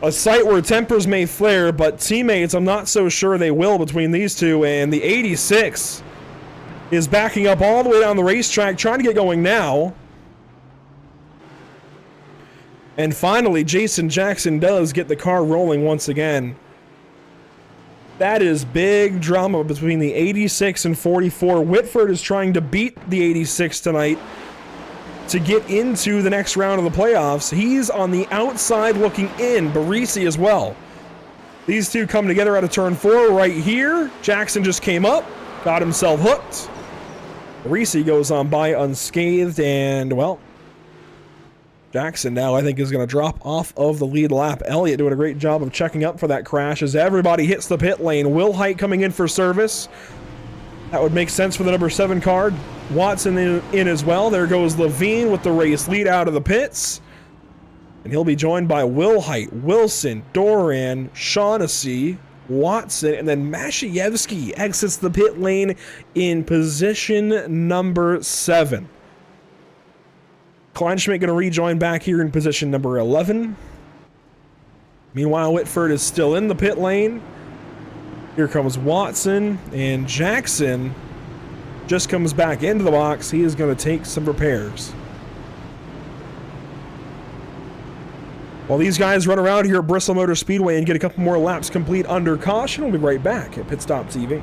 A site where tempers may flare, but teammates, I'm not so sure they will between these two, and the 86 is backing up all the way down the racetrack, trying to get going now. And finally, Jason Jackson does get the car rolling once again. That is big drama between the 86 and 44. Whitford is trying to beat the 86 tonight to get into the next round of the playoffs. He's on the outside looking in. Barisi as well. These two come together out of turn 4 right here. Jackson just came up, got himself hooked. Barisi goes on by unscathed, and, well, Jackson now, I think, is going to drop off of the lead lap. Elliott doing a great job of checking up for that crash as everybody hits the pit lane. Will Height coming in for service. That would make sense for the number 7 car. Watson in as well. There goes Levine with the race lead out of the pits. And he'll be joined by Will Height, Wilson, Doran, Shaughnessy, Watson, and then Mashievsky exits the pit lane in position number 7. Kleinschmidt going to rejoin back here in position number 11. Meanwhile, Whitford is still in the pit lane. Here comes Watson, and Jackson just comes back into the box. He is going to take some repairs. While these guys run around here at Bristol Motor Speedway and get a couple more laps complete under caution, we'll be right back at Pit Stop TV.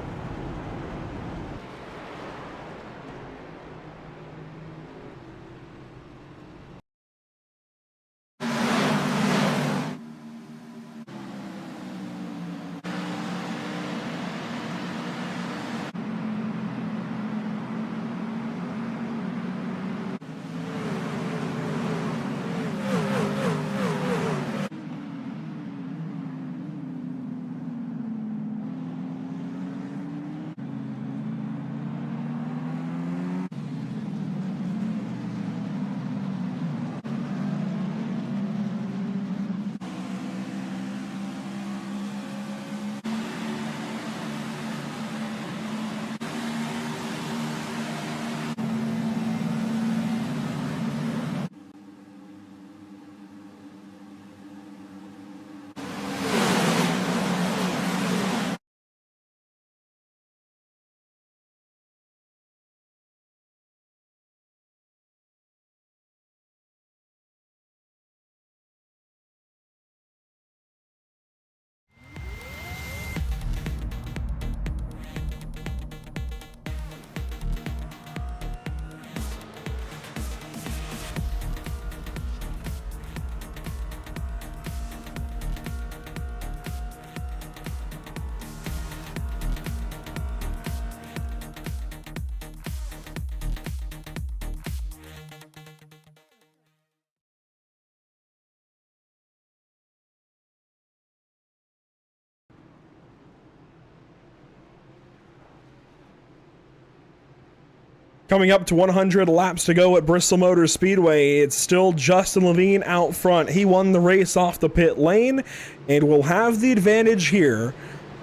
Coming up to 100 laps to go at Bristol Motor Speedway, it's still Justin Levine out front. He won the race off the pit lane and will have the advantage here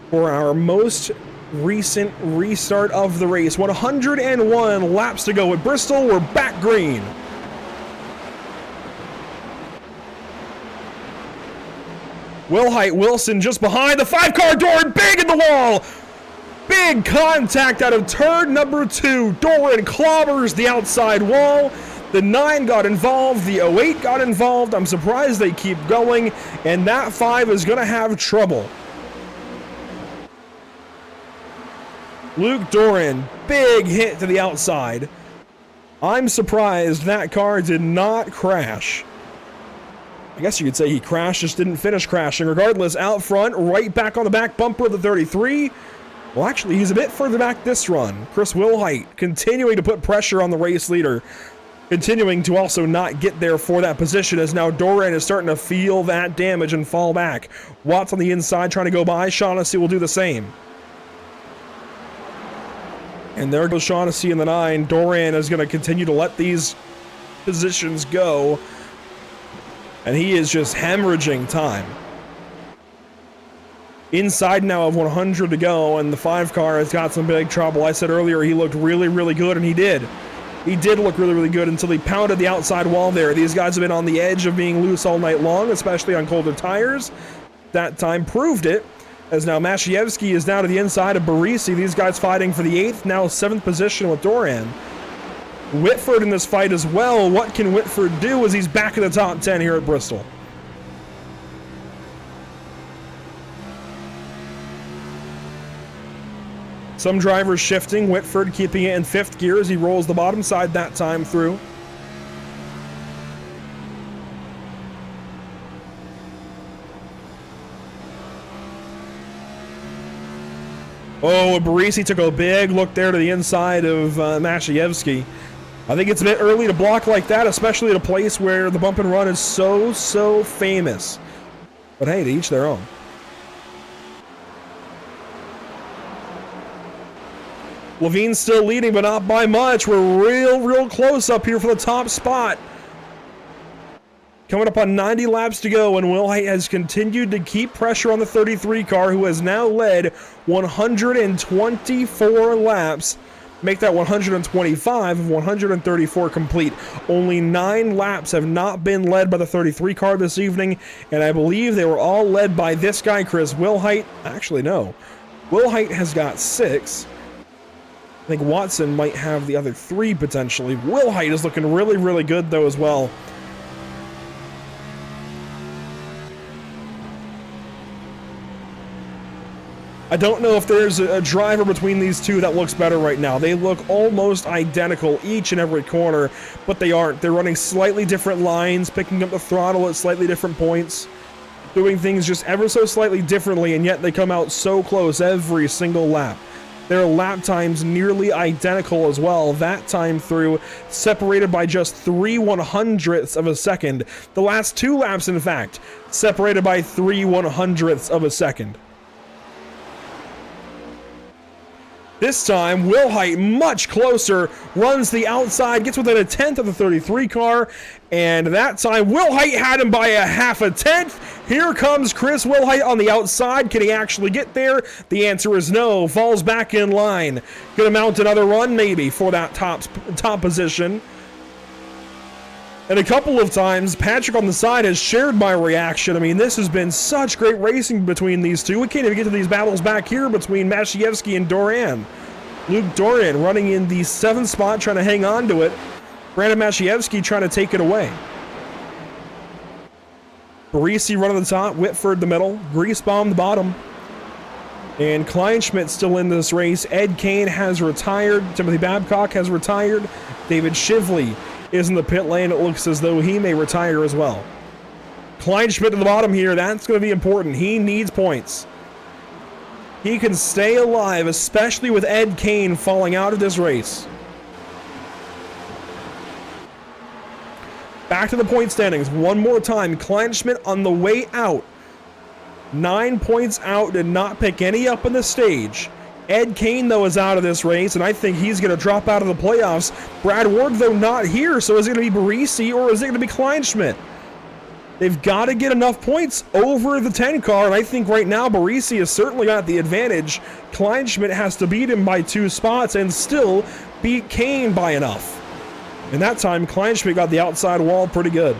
for our most recent restart of the race. 101 laps to go at Bristol. We're back green. Will Height, Wilson just behind the 5-car door, big in the wall. Big contact out of turn number 2. Doran clobbers the outside wall. The 9 got involved. The 08 got involved. I'm surprised they keep going. And that 5 is going to have trouble. Luke Doran, big hit to the outside. I'm surprised that car did not crash. I guess you could say he crashed, just didn't finish crashing. Regardless, out front, right back on the back bumper of the 33. Well, actually, he's a bit further back this run. Chris Wilhite continuing to put pressure on the race leader. continuing to also not get there for that position, as now Doran is starting to feel that damage and fall back. Watts on the inside trying to go by. Shaughnessy will do the same. And there goes Shaughnessy in the 9. Doran is going to continue to let these positions go. And he is just hemorrhaging time. Inside now of 100 to go, and the 5 car has got some big trouble. I said earlier he looked really, really good, and he did. He did look really, really good until he pounded the outside wall there. These guys have been on the edge of being loose all night long, especially on colder tires. That time proved it, as now Mashievsky is down to the inside of Barisi. These guys fighting for the 8th, now 7th position with Doran. Whitford in this fight as well. What can Whitford do as he's back in the top 10 here at Bristol? Some drivers shifting. Whitford keeping it in 5th gear as he rolls the bottom side that time through. Oh, Barisi took a big look there to the inside of Mashievsky. I think it's a bit early to block like that, especially at a place where the bump and run is so famous. But hey, to each their own. Levine's still leading, but not by much. We're real close up here for the top spot. Coming up on 90 laps to go, and Wilhite has continued to keep pressure on the 33 car, who has now led 124 laps. Make that 125 of 134 complete. Only 9 laps have not been led by the 33 car this evening, and I believe they were all led by this guy, Chris Wilhite. Actually, no. Wilhite has got 6. I think Watson might have the other 3 potentially. Wilhite is looking really good though as well. I don't know if there's a driver between these two that looks better right now. They look almost identical each and every corner, but they aren't. They're running slightly different lines, picking up the throttle at slightly different points, doing things just ever so slightly differently, and yet they come out so close every single lap. Their lap times nearly identical as well. That time through separated by just 3/100ths of a second. The last 2 laps, in fact, separated by 3/100ths of a second. This time, Wilhite much closer, runs the outside, gets within 1/10 of the 33 car, and that time Wilhite had him by a 1/2 Here comes Chris Wilhite on the outside. Can he actually get there? The answer is no. Falls back in line. Gonna mount another run maybe for that top position. And a couple of times, Patrick on the side has shared my reaction. I mean, this has been such great racing between these two. We can't even get to these battles back here between Mashievsky and Doran. Luke Doran running in the 7th spot, trying to hang on to it. Brandon Mashievsky trying to take it away. Barisi running the top, Whitford the middle, Griesbaum the bottom. And Kleinschmidt still in this race. Ed Kane has retired. Timothy Babcock has retired. David Shively is in the pit lane. It looks as though he may retire as well. Kleinschmidt at the bottom here. That's going to be important. He needs points. He can stay alive, especially with Ed Kane falling out of this race. Back to the point standings one more time. Kleinschmidt on the way out. 9 points out, did not pick any up in the stage. Ed Kane, though, is out of this race, and I think he's going to drop out of the playoffs. Brad Ward, though, not here, so is it going to be Barisi or is it going to be Kleinschmidt? They've got to get enough points over the 10 car, and I think right now Barisi has certainly got the advantage. Kleinschmidt has to beat him by 2 spots and still beat Kane by enough. And that time, Kleinschmidt got the outside wall pretty good.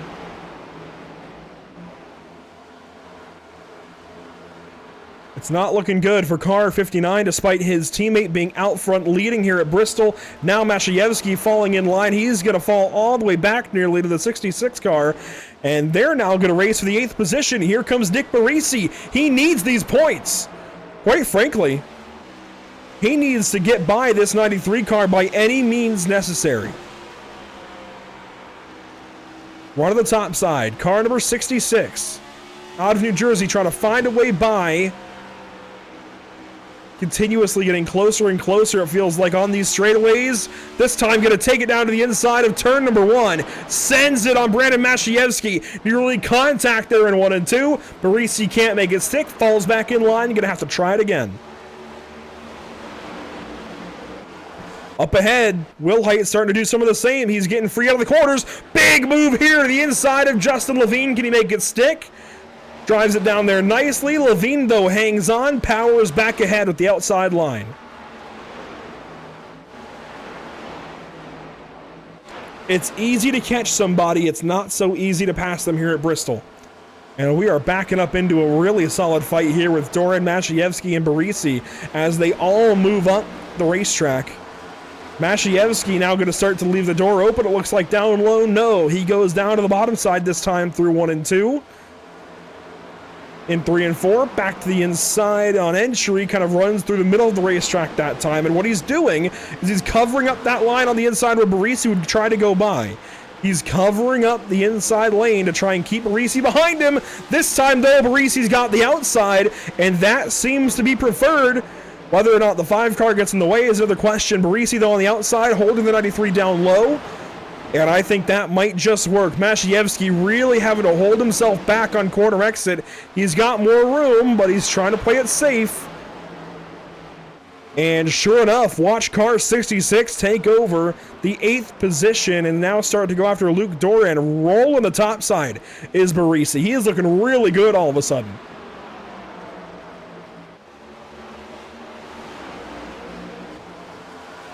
It's not looking good for car 59, despite his teammate being out front leading here at Bristol. Now Mashievsky falling in line. He's going to fall all the way back nearly to the 66 car. And they're now going to race for the 8th position. Here comes Nick Barisi. He needs these points. Quite frankly, he needs to get by this 93 car by any means necessary. Run on the top side. Car number 66. Out of New Jersey, trying to find a way by continuously getting closer and closer, it feels like, on these straightaways. This time going to take it down to the inside of turn number 1. Sends it on Brandon Mashievsky. Nearly contact there in 1 and 2. Barisi can't make it stick. Falls back in line. Going to have to try it again. Up ahead, Will Height starting to do some of the same. He's getting free out of the corners. Big move here to the inside of Justin Levine. Can he make it stick? Drives it down there nicely. Levine, though, hangs on. Powers back ahead with the outside line. It's easy to catch somebody. It's not so easy to pass them here at Bristol. And we are backing up into a really solid fight here with Doran, Mashievsky, and Barisi as they all move up the racetrack. Mashievsky now going to start to leave the door open. It looks like down low. No, he goes down to the bottom side this time through 1 and 2. In 3 and 4, back to the inside on entry, kind of runs through the middle of the racetrack that time. And what he's doing is he's covering up that line on the inside where Barisi would try to go by. He's covering up the inside lane to try and keep Barisi behind him. This time, though, Barisi's got the outside, and that seems to be preferred. Whether or not the 5 car gets in the way is another question. Barisi, though, on the outside, holding the 93 down low. And I think that might just work. Mashievsky really having to hold himself back on corner exit. He's got more room, but he's trying to play it safe. And sure enough, watch car 66 take over the 8th position and now start to go after Luke Doran. Rolling the top side is Barisi. He is looking really good all of a sudden.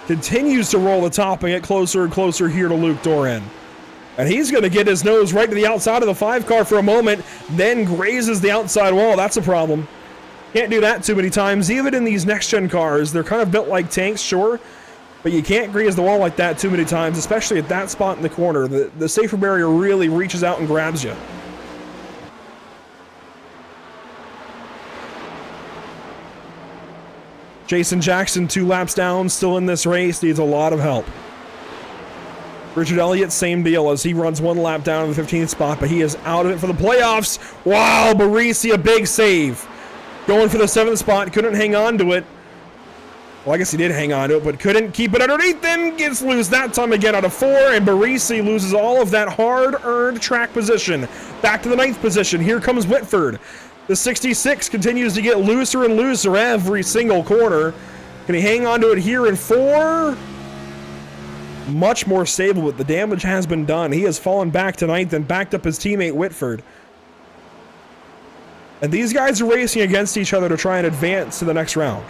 Continues to roll the top and get closer and closer here to Luke Doran. And he's going to get his nose right to the outside of the 5 car for a moment, then grazes the outside wall. That's a problem. Can't do that too many times. Even in these next-gen cars, they're kind of built like tanks, sure, but you can't graze the wall like that too many times, especially at that spot in the corner. The safer barrier really reaches out and grabs you. Jason Jackson, 2 laps down, still in this race, needs a lot of help. Richard Elliott, same deal as he runs 1 lap down in the 15th spot, but he is out of it for the playoffs. Wow, Barisi, a big save. Going for the 7th spot, couldn't hang on to it. Well, I guess he did hang on to it, but couldn't keep it underneath him. Gets loose that time again out of 4, and Barisi loses all of that hard-earned track position. Back to the 9th position. Here comes Whitford. The 66 continues to get looser and looser every single corner. Can he hang on to it here in 4? Much more stable, but the damage has been done. He has fallen back to 9th and backed up his teammate Whitford. And these guys are racing against each other to try and advance to the next round.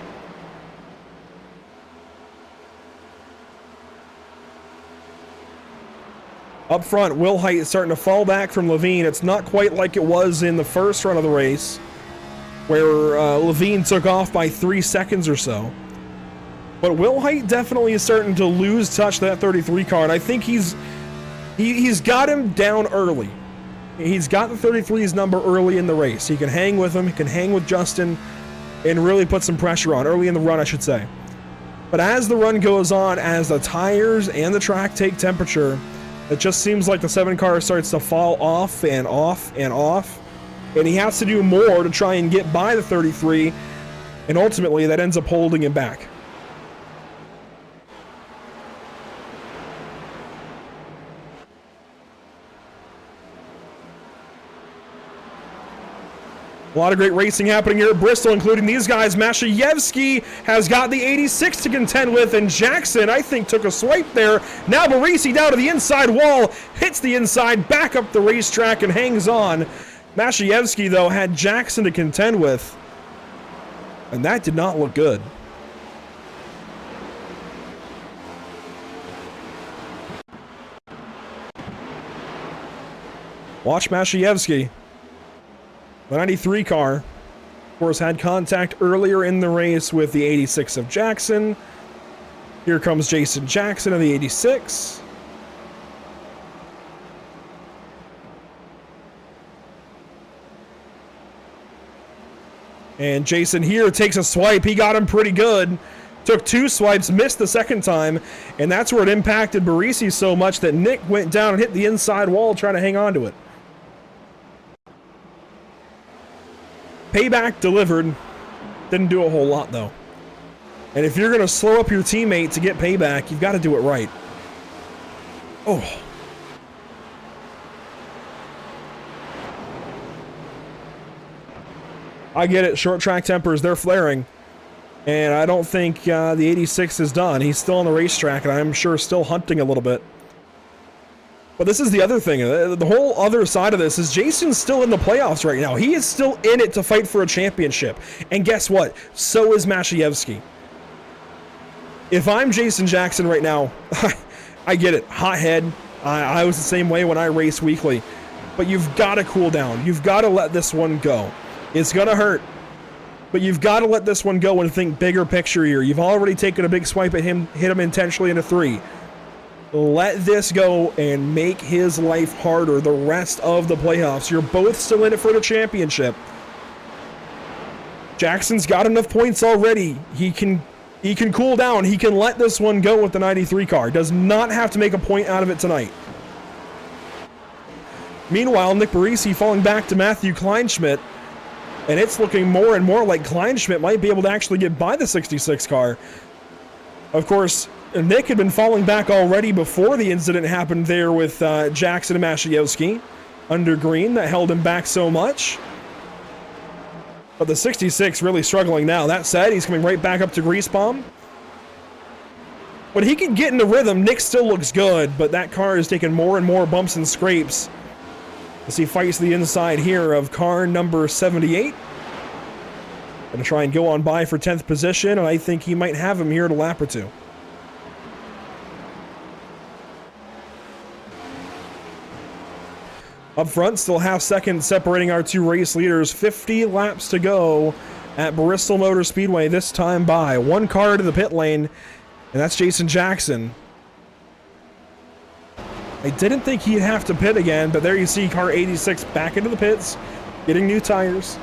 Up front, Will Height is starting to fall back from Levine. It's not quite like it was in the first run of the race, where Levine took off by 3 seconds or so. But Will Height definitely is starting to lose touch to that 33 car, and I think he's got him down early. He's got the 33's number early in the race. He can hang with him, he can hang with Justin, and really put some pressure on, early in the run, I should say. But as the run goes on, as the tires and the track take temperature, it just seems like the 7 car starts to fall off and off and off, and he has to do more to try and get by the 33, and ultimately that ends up holding him back. A lot of great racing happening here at Bristol, including these guys. Mashievsky has got the 86 to contend with, and Jackson, I think, took a swipe there. Now Barisi down to the inside wall, hits the inside, back up the racetrack, and hangs on. Mashievsky, though, had Jackson to contend with, and that did not look good. Watch Mashievsky. The 93 car, of course, had contact earlier in the race with the 86 of Jackson. Here comes Jason Jackson of the 86. And Jason here takes a swipe. He got him pretty good. Took 2 swipes, missed the second time, and that's where it impacted Barisi so much that Nick went down and hit the inside wall trying to hang on to it. Payback delivered. Didn't do a whole lot, though. And if you're going to slow up your teammate to get payback, you've got to do it right. Oh. I get it. Short track tempers, they're flaring. And I don't think the 86 is done. He's still on the racetrack, and I'm sure still hunting a little bit. But this is the other thing. The whole other side of this is Jason's still in the playoffs right now. He is still in it to fight for a championship. And guess what? So is Mashayevsky. If I'm Jason Jackson right now, I get it. Hothead. I was the same way when I race weekly. But you've got to cool down. You've got to let this one go. It's going to hurt. But you've got to let this one go and think bigger picture here. You've already taken a big swipe at him, hit him intentionally into 3. Let this go and make his life harder the rest of the playoffs. You're both still in it for the championship. Jackson's got enough points already. He can cool down. He can let this one go with the 93 car. Does not have to make a point out of it tonight. Meanwhile, Nick Barisi falling back to Matthew Kleinschmidt. And it's looking more and more like Kleinschmidt might be able to actually get by the 66 car. Of course, Nick had been falling back already before the incident happened there with Jackson and Mashayevsky under green that held him back so much. But the 66 really struggling now. That said, he's coming right back up to grease bomb. When he can get into rhythm, Nick still looks good, but that car is taking more and more bumps and scrapes as he fights the inside here of car number 78. Gonna try and go on by for 10th position, and I think he might have him here in a lap or two. Up front, still half second separating our two race leaders. 50 laps to go at Bristol Motor Speedway, this time by one car to the pit lane, and that's Jason Jackson. I didn't think he'd have to pit again, but there you see car 86 back into the pits, getting new tires.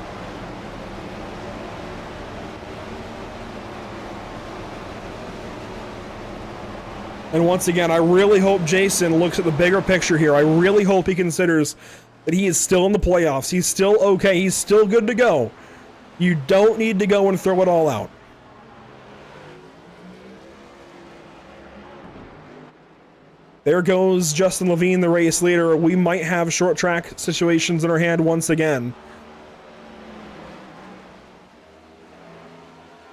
And once again, I really hope Jason looks at the bigger picture here. I really hope he considers that he is still in the playoffs. He's still okay. He's still good to go. You don't need to go and throw it all out. There goes Justin Levine, the race leader. We might have short track situations in our hand once again.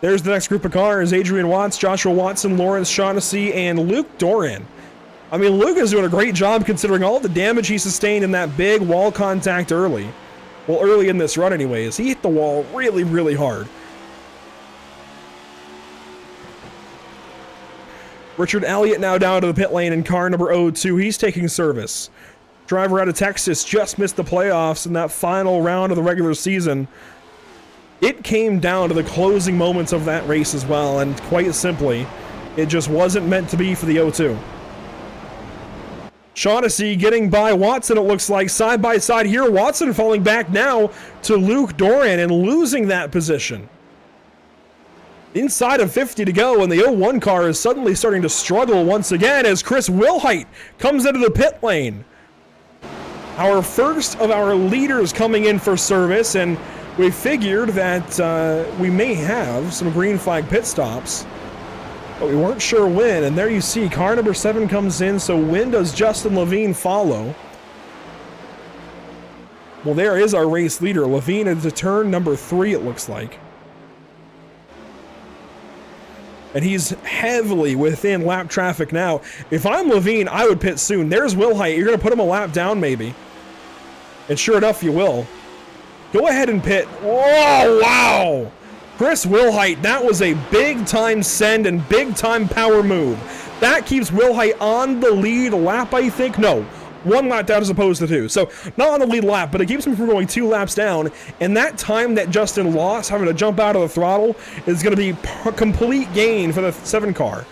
There's the next group of cars. Adrian Watts, Joshua Watson, Lawrence Shaughnessy, and Luke Doran. I mean, Luke is doing a great job considering all the damage he sustained in that big wall contact early. Well, early in this run anyways. He hit the wall really, really hard. Richard Elliott now down to the pit lane in car number 02. He's taking service. Driver out of Texas just missed the playoffs in that final round of the regular season. It came down to the closing moments of that race as well, and quite simply, it just wasn't meant to be for the 02. Shaughnessy getting by Watson, it looks like, side by side here. Watson falling back now to Luke Doran and losing that position. Inside of 50 to go, and the 01 car is suddenly starting to struggle once again as Chris Wilhite comes into the pit lane. Our first of our leaders coming in for service, and we figured that we may have some green flag pit stops, but we weren't sure when. And there you see car number 7 comes in, so when does Justin Levine follow? Well, there is our race leader. Levine into turn number 3, it looks like. And he's heavily within lap traffic now. If I'm Levine, I would pit soon. There's Wilhite. You're going to put him a lap down maybe. And sure enough, you will. Go ahead and pit. Whoa, wow. Chris Wilhite, that was a big-time send and big-time power move. That keeps Wilhite on the lead lap, I think. No, 1 lap down as opposed to 2. So not on the lead lap, but it keeps him from going 2 laps down. And that time that Justin lost, having to jump out of the throttle, is going to be complete gain for the 7 car.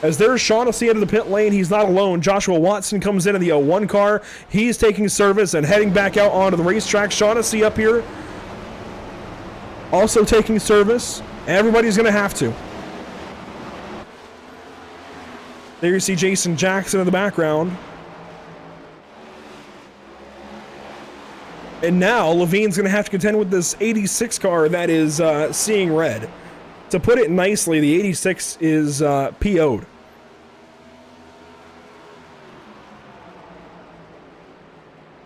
As there's Shaughnessy into the pit lane, he's not alone. Joshua Watson comes into the 01 car. He's taking service and heading back out onto the racetrack. Shaughnessy up here, also taking service. Everybody's going to have to. There you see Jason Jackson in the background. And now Levine's going to have to contend with this 86 car that is seeing red. to put it nicely, the 86 is PO'd.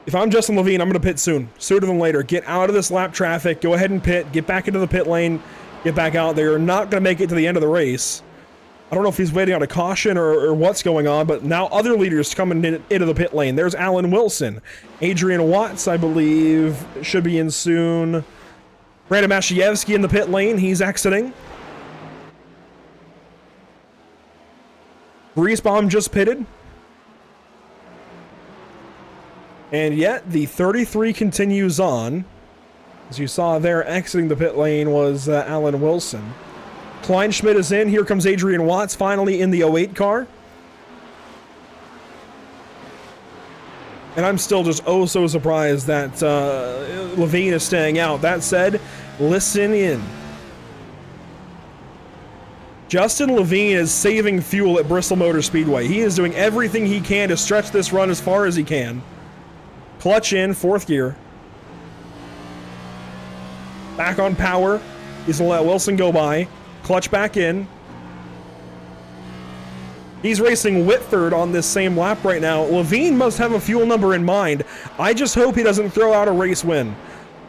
If I'm Justin Levine, I'm going to pit sooner than later. Get out of this lap traffic. Go ahead and pit. Get back into the pit lane. Get back out there. You're not going to make it to the end of the race. I don't know if he's waiting on a caution or what's going on, but now other leaders coming into the pit lane. There's Alan Wilson. Adrian Watts, I believe, should be in soon. Brandon Mashievsky in the pit lane. He's exiting. Griesbaum just pitted. And yet, the 33 continues on. As you saw there, exiting the pit lane was Alan Wilson. Kleinschmidt is in. Here comes Adrian Watts, finally in the 08 car. And I'm still just so surprised that Levine is staying out. That said, listen in. Justin Levine is saving fuel at Bristol Motor Speedway. He is doing everything he can to stretch this run as far as he can. Clutch in, 4th gear. Back on power. He's going to let Wilson go by. Clutch back in. He's racing Whitford on this same lap right now. Levine must have a fuel number in mind. I just hope he doesn't throw out a race win.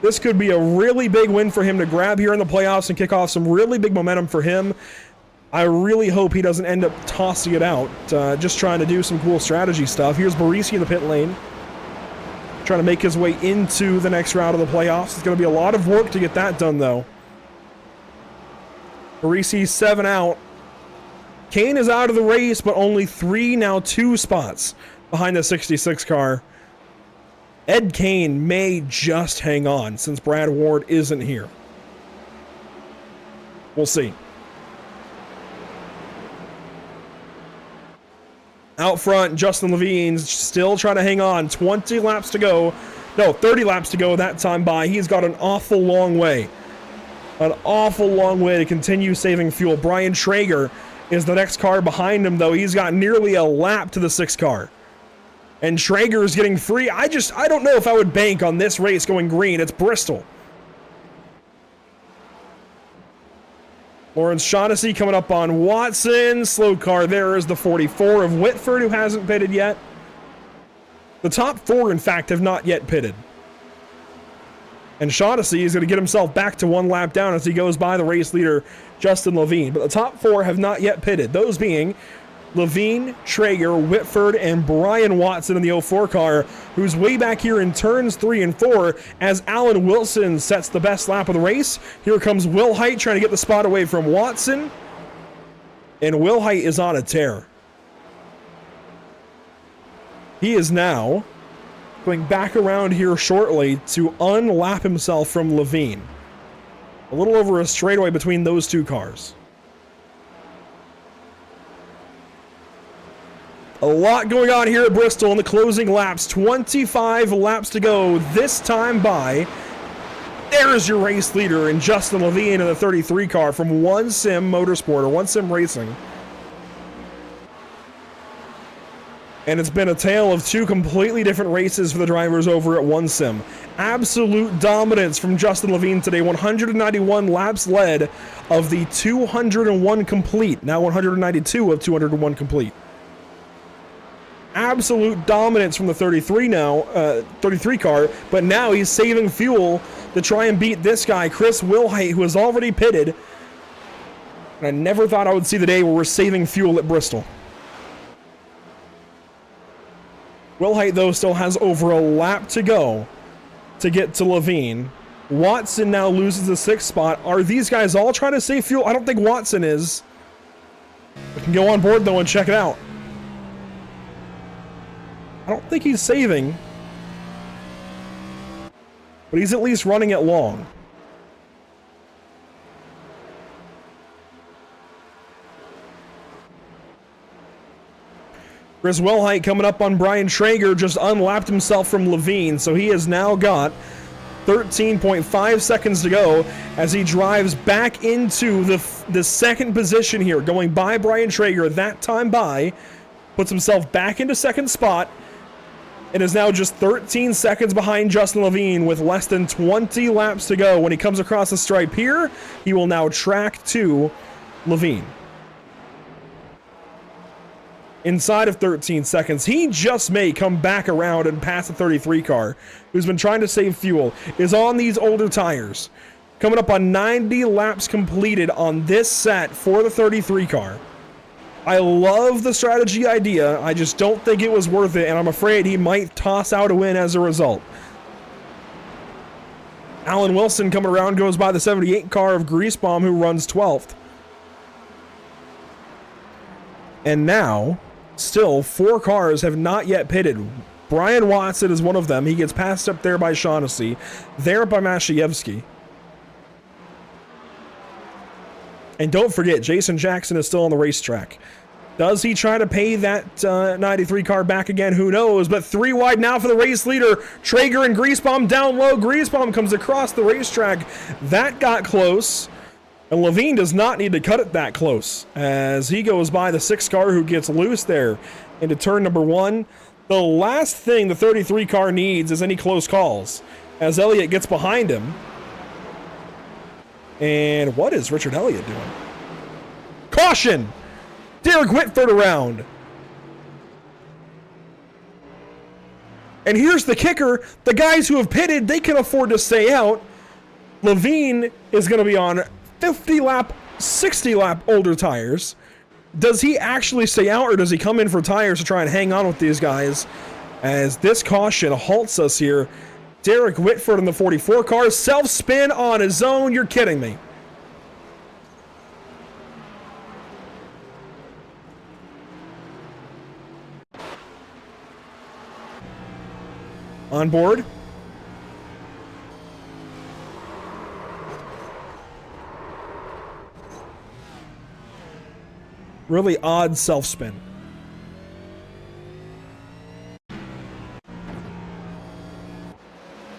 This could be a really big win for him to grab here in the playoffs and kick off some really big momentum for him. I really hope he doesn't end up tossing it out, just trying to do some cool strategy stuff. Here's Barisi in the pit lane, trying to make his way into the next round of the playoffs. It's going to be a lot of work to get that done, though. Barisi 7 out. Kane is out of the race, but only 3, now 2 spots behind the 66 car. Ed Kane may just hang on since Brad Ward isn't here. We'll see. Out front, Justin Levine's still trying to hang on. 20 laps to go. No, 30 laps to go that time by. He's got an awful long way. An awful long way to continue saving fuel. Brian Traeger is the next car behind him, though. He's got nearly a lap to the 6th car. And Traeger is getting free. I don't know if I would bank on this race going green. It's Bristol. Lawrence Shaughnessy coming up on Watson. Slow car there is the 44 of Whitford, who hasn't pitted yet. The top 4, in fact, have not yet pitted. And Shaughnessy is going to get himself back to 1 lap down as he goes by the race leader, Justin Levine. But the top 4 have not yet pitted, those being Levine, Traeger, Whitford, and Brian Watson in the 04 car, who's way back here in turns 3 and 4 as Alan Wilson sets the best lap of the race. Here comes Will Height trying to get the spot away from Watson. And Will Height is on a tear. He is now going back around here shortly to unlap himself from Levine. A little over a straightaway between those 2 cars. A lot going on here at Bristol in the closing laps. 25 laps to go this time by. There's your race leader in Justin Levine in the 33 car from One Sim Motorsport, or One Sim Racing. And it's been a tale of 2 completely different races for the drivers over at One Sim. Absolute dominance from Justin Levine today. 191 laps led of the 201 complete. Now 192 of 201 complete. Absolute dominance from the 33 car, but now he's saving fuel to try and beat this guy, Chris Wilhite, who has already pitted. And I never thought I would see the day where we're saving fuel at Bristol. Wilhite, though, still has over a lap to go to get to Levine. Watson now loses the 6th spot. Are these guys all trying to save fuel? I don't think Watson is. We can go on board, though, and check it out. I don't think he's saving, but he's at least running it long. Chris Wilhite coming up on Brian Traeger, just unlapped himself from Levine, so he has now got 13.5 seconds to go as he drives back into the 2nd position here, going by Brian Traeger that time by, puts himself back into 2nd spot. and is now just 13 seconds behind Justin Levine with less than 20 laps to go. When he comes across the stripe here, he will now track to Levine. Inside of 13 seconds, he just may come back around and pass the 33 car, who's been trying to save fuel, is on these older tires. Coming up on 90 laps completed on this set for the 33 car. I love the strategy idea. I just don't think it was worth it, and I'm afraid he might toss out a win as a result. Alan Wilson coming around goes by the 78 car of Greasebomb, who runs 12th. And now, still, 4 cars have not yet pitted. Brian Watson is one of them. He gets passed up there by Shaughnessy, there by Mashayevsky. And don't forget, Jason Jackson is still on the racetrack. Does he try to pay that 93 car back again? Who knows? But 3 wide now for the race leader. Traeger and Greasebomb down low. Greasebomb comes across the racetrack. That got close. And Levine does not need to cut it that close as he goes by the 6 car who gets loose there into turn number 1. The last thing the 33 car needs is any close calls as Elliott gets behind him. And what is Richard Elliott doing? Caution! Derek Whitford around. And here's the kicker. The guys who have pitted, they can afford to stay out. Levine is going to be on 50 lap, 60 lap older tires. Does he actually stay out, or does he come in for tires to try and hang on with these guys? As this caution halts us here. Derek Whitford in the 44 car, self-spin on his own. You're kidding me. On board. Really odd self-spin.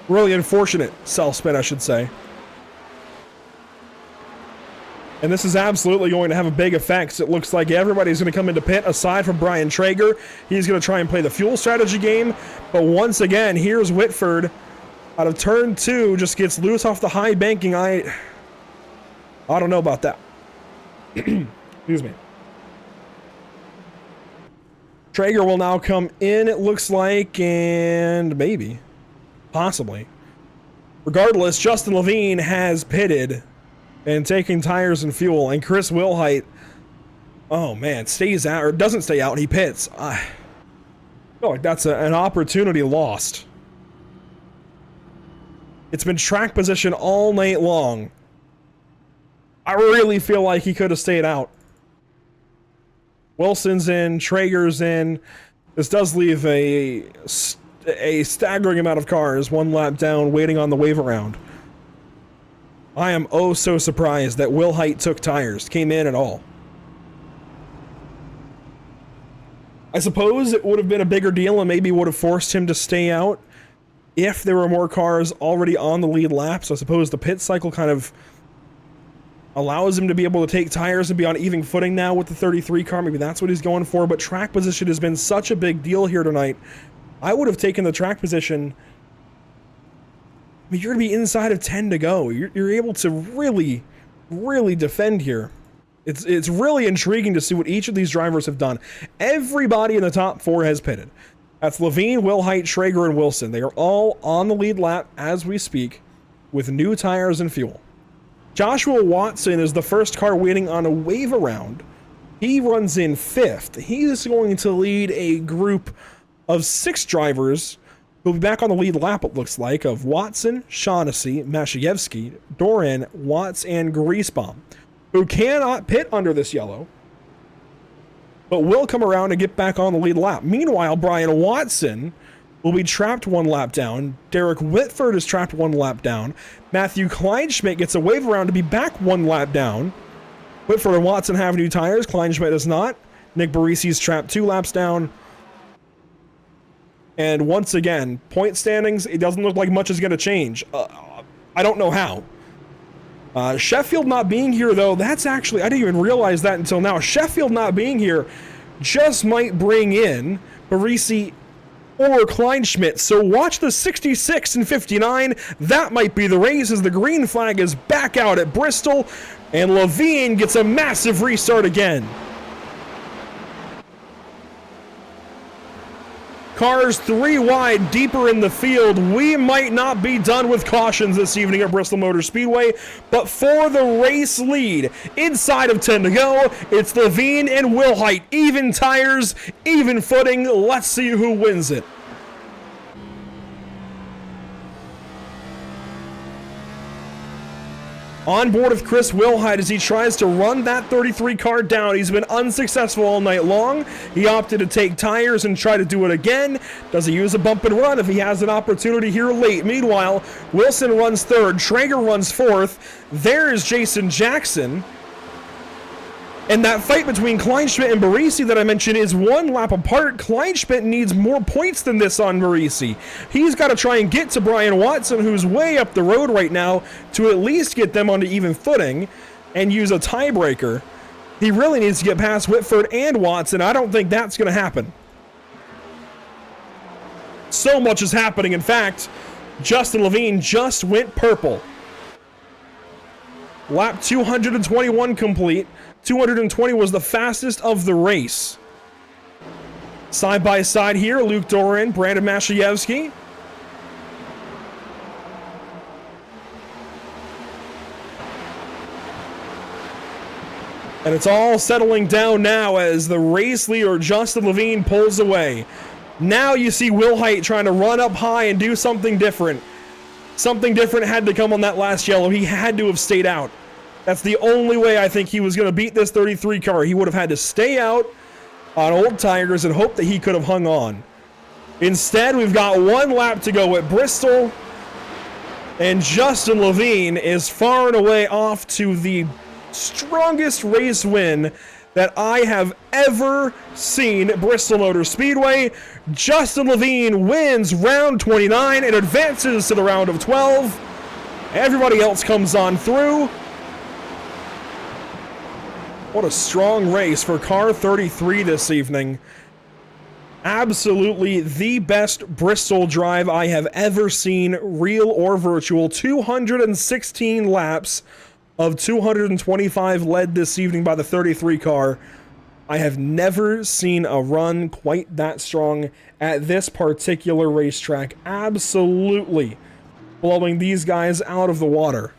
Really unfortunate self-spin, I should say. And this is absolutely going to have a big effect. It looks like everybody's going to come into pit aside from Brian Traeger. He's going to try and play the fuel strategy game. But once again, here's Whitford out of turn 2, just gets loose off the high banking. I don't know about that. Excuse me. Traeger will now come in, it looks like, and maybe. Possibly. Regardless, Justin Levine has pitted and taking tires and fuel, and Chris Wilhite, oh man, stays out, or doesn't stay out, and he pits. I feel like that's an opportunity lost. It's been track position all night long. I really feel like he could have stayed out. Wilson's in, Traeger's in. This does leave a staggering amount of cars 1 lap down waiting on the wave around. I am oh so surprised that Wilhite took tires, came in at all. I suppose it would have been a bigger deal and maybe would have forced him to stay out if there were more cars already on the lead lap. So I suppose the pit cycle kind of allows him to be able to take tires and be on even footing now with the 33 car. Maybe that's what he's going for, but track position has been such a big deal here tonight. I would have taken the track position. I mean, you're going to be inside of 10 to go. You're able to really, really defend here. It's really intriguing to see what each of these drivers have done. Everybody in the top 4 has pitted. That's Levine, Wilhite, Traeger, and Wilson. They are all on the lead lap as we speak with new tires and fuel. Joshua Watson is the first car waiting on a wave around. He runs in 5th. He is going to lead a group of 6 drivers who'll be back on the lead lap, it looks like, of Watson, Shaughnessy, Mashayevsky, Doran, Watts, and Greasebomb, who cannot pit under this yellow, but will come around and get back on the lead lap. Meanwhile, Brian Watson will be trapped 1 lap down. Derek Whitford is trapped 1 lap down. Matthew Kleinschmidt gets a wave around to be back 1 lap down. Whitford and Watson have new tires. Kleinschmidt does not. Nick Barisi's trapped 2 laps down. And once again, point standings, it doesn't look like much is going to change. I don't know how. Sheffield not being here, though, that's actually, I didn't even realize that until now. Sheffield not being here just might bring in Barisi or Kleinschmidt. So watch the 66 and 59. That might be the race as the green flag is back out at Bristol, and Levine gets a massive restart again. Cars 3 wide, deeper in the field. We might not be done with cautions this evening at Bristol Motor Speedway, but for the race lead, inside of 10 to go, it's Levine and Wilhite. Even tires, even footing. Let's see who wins it. On board with Chris Wilhite as he tries to run that 33 car down. He's been unsuccessful all night long. He opted to take tires and try to do it again. Does he use a bump and run if he has an opportunity here late? Meanwhile, Wilson runs third. Traeger runs fourth. There's Jason Jackson. And that fight between Kleinschmidt and Barisi that I mentioned is one lap apart. Kleinschmidt needs more points than this on Barisi. He's got to try and get to Brian Watson, who's way up the road right now, to at least get them onto even footing and use a tiebreaker. He really needs to get past Whitford and Watson. I don't think that's going to happen. So much is happening. In fact, Justin Levine just went purple. Lap 221 complete. 220 was the fastest of the race. Side by side here, Luke Doran, Brandon Mashayevsky. And it's all settling down now as the race leader, Justin Levine, pulls away. Now you see Wilhite trying to run up high and do something different. Something different had to come on that last yellow. He had to have stayed out. That's the only way I think he was going to beat this 33 car. He would have had to stay out on old tires and hope that he could have hung on. Instead, we've got one lap to go at Bristol, and Justin Levine is far and away off to the strongest race win that I have ever seen at Bristol Motor Speedway. Justin Levine wins round 29 and advances to the round of 12. Everybody else comes on through. What a strong race for car 33 this evening. Absolutely the best Bristol drive I have ever seen, real or virtual. 216 laps of 225 led this evening by the 33 car. I have never seen a run quite that strong at this particular racetrack. Absolutely blowing these guys out of the water.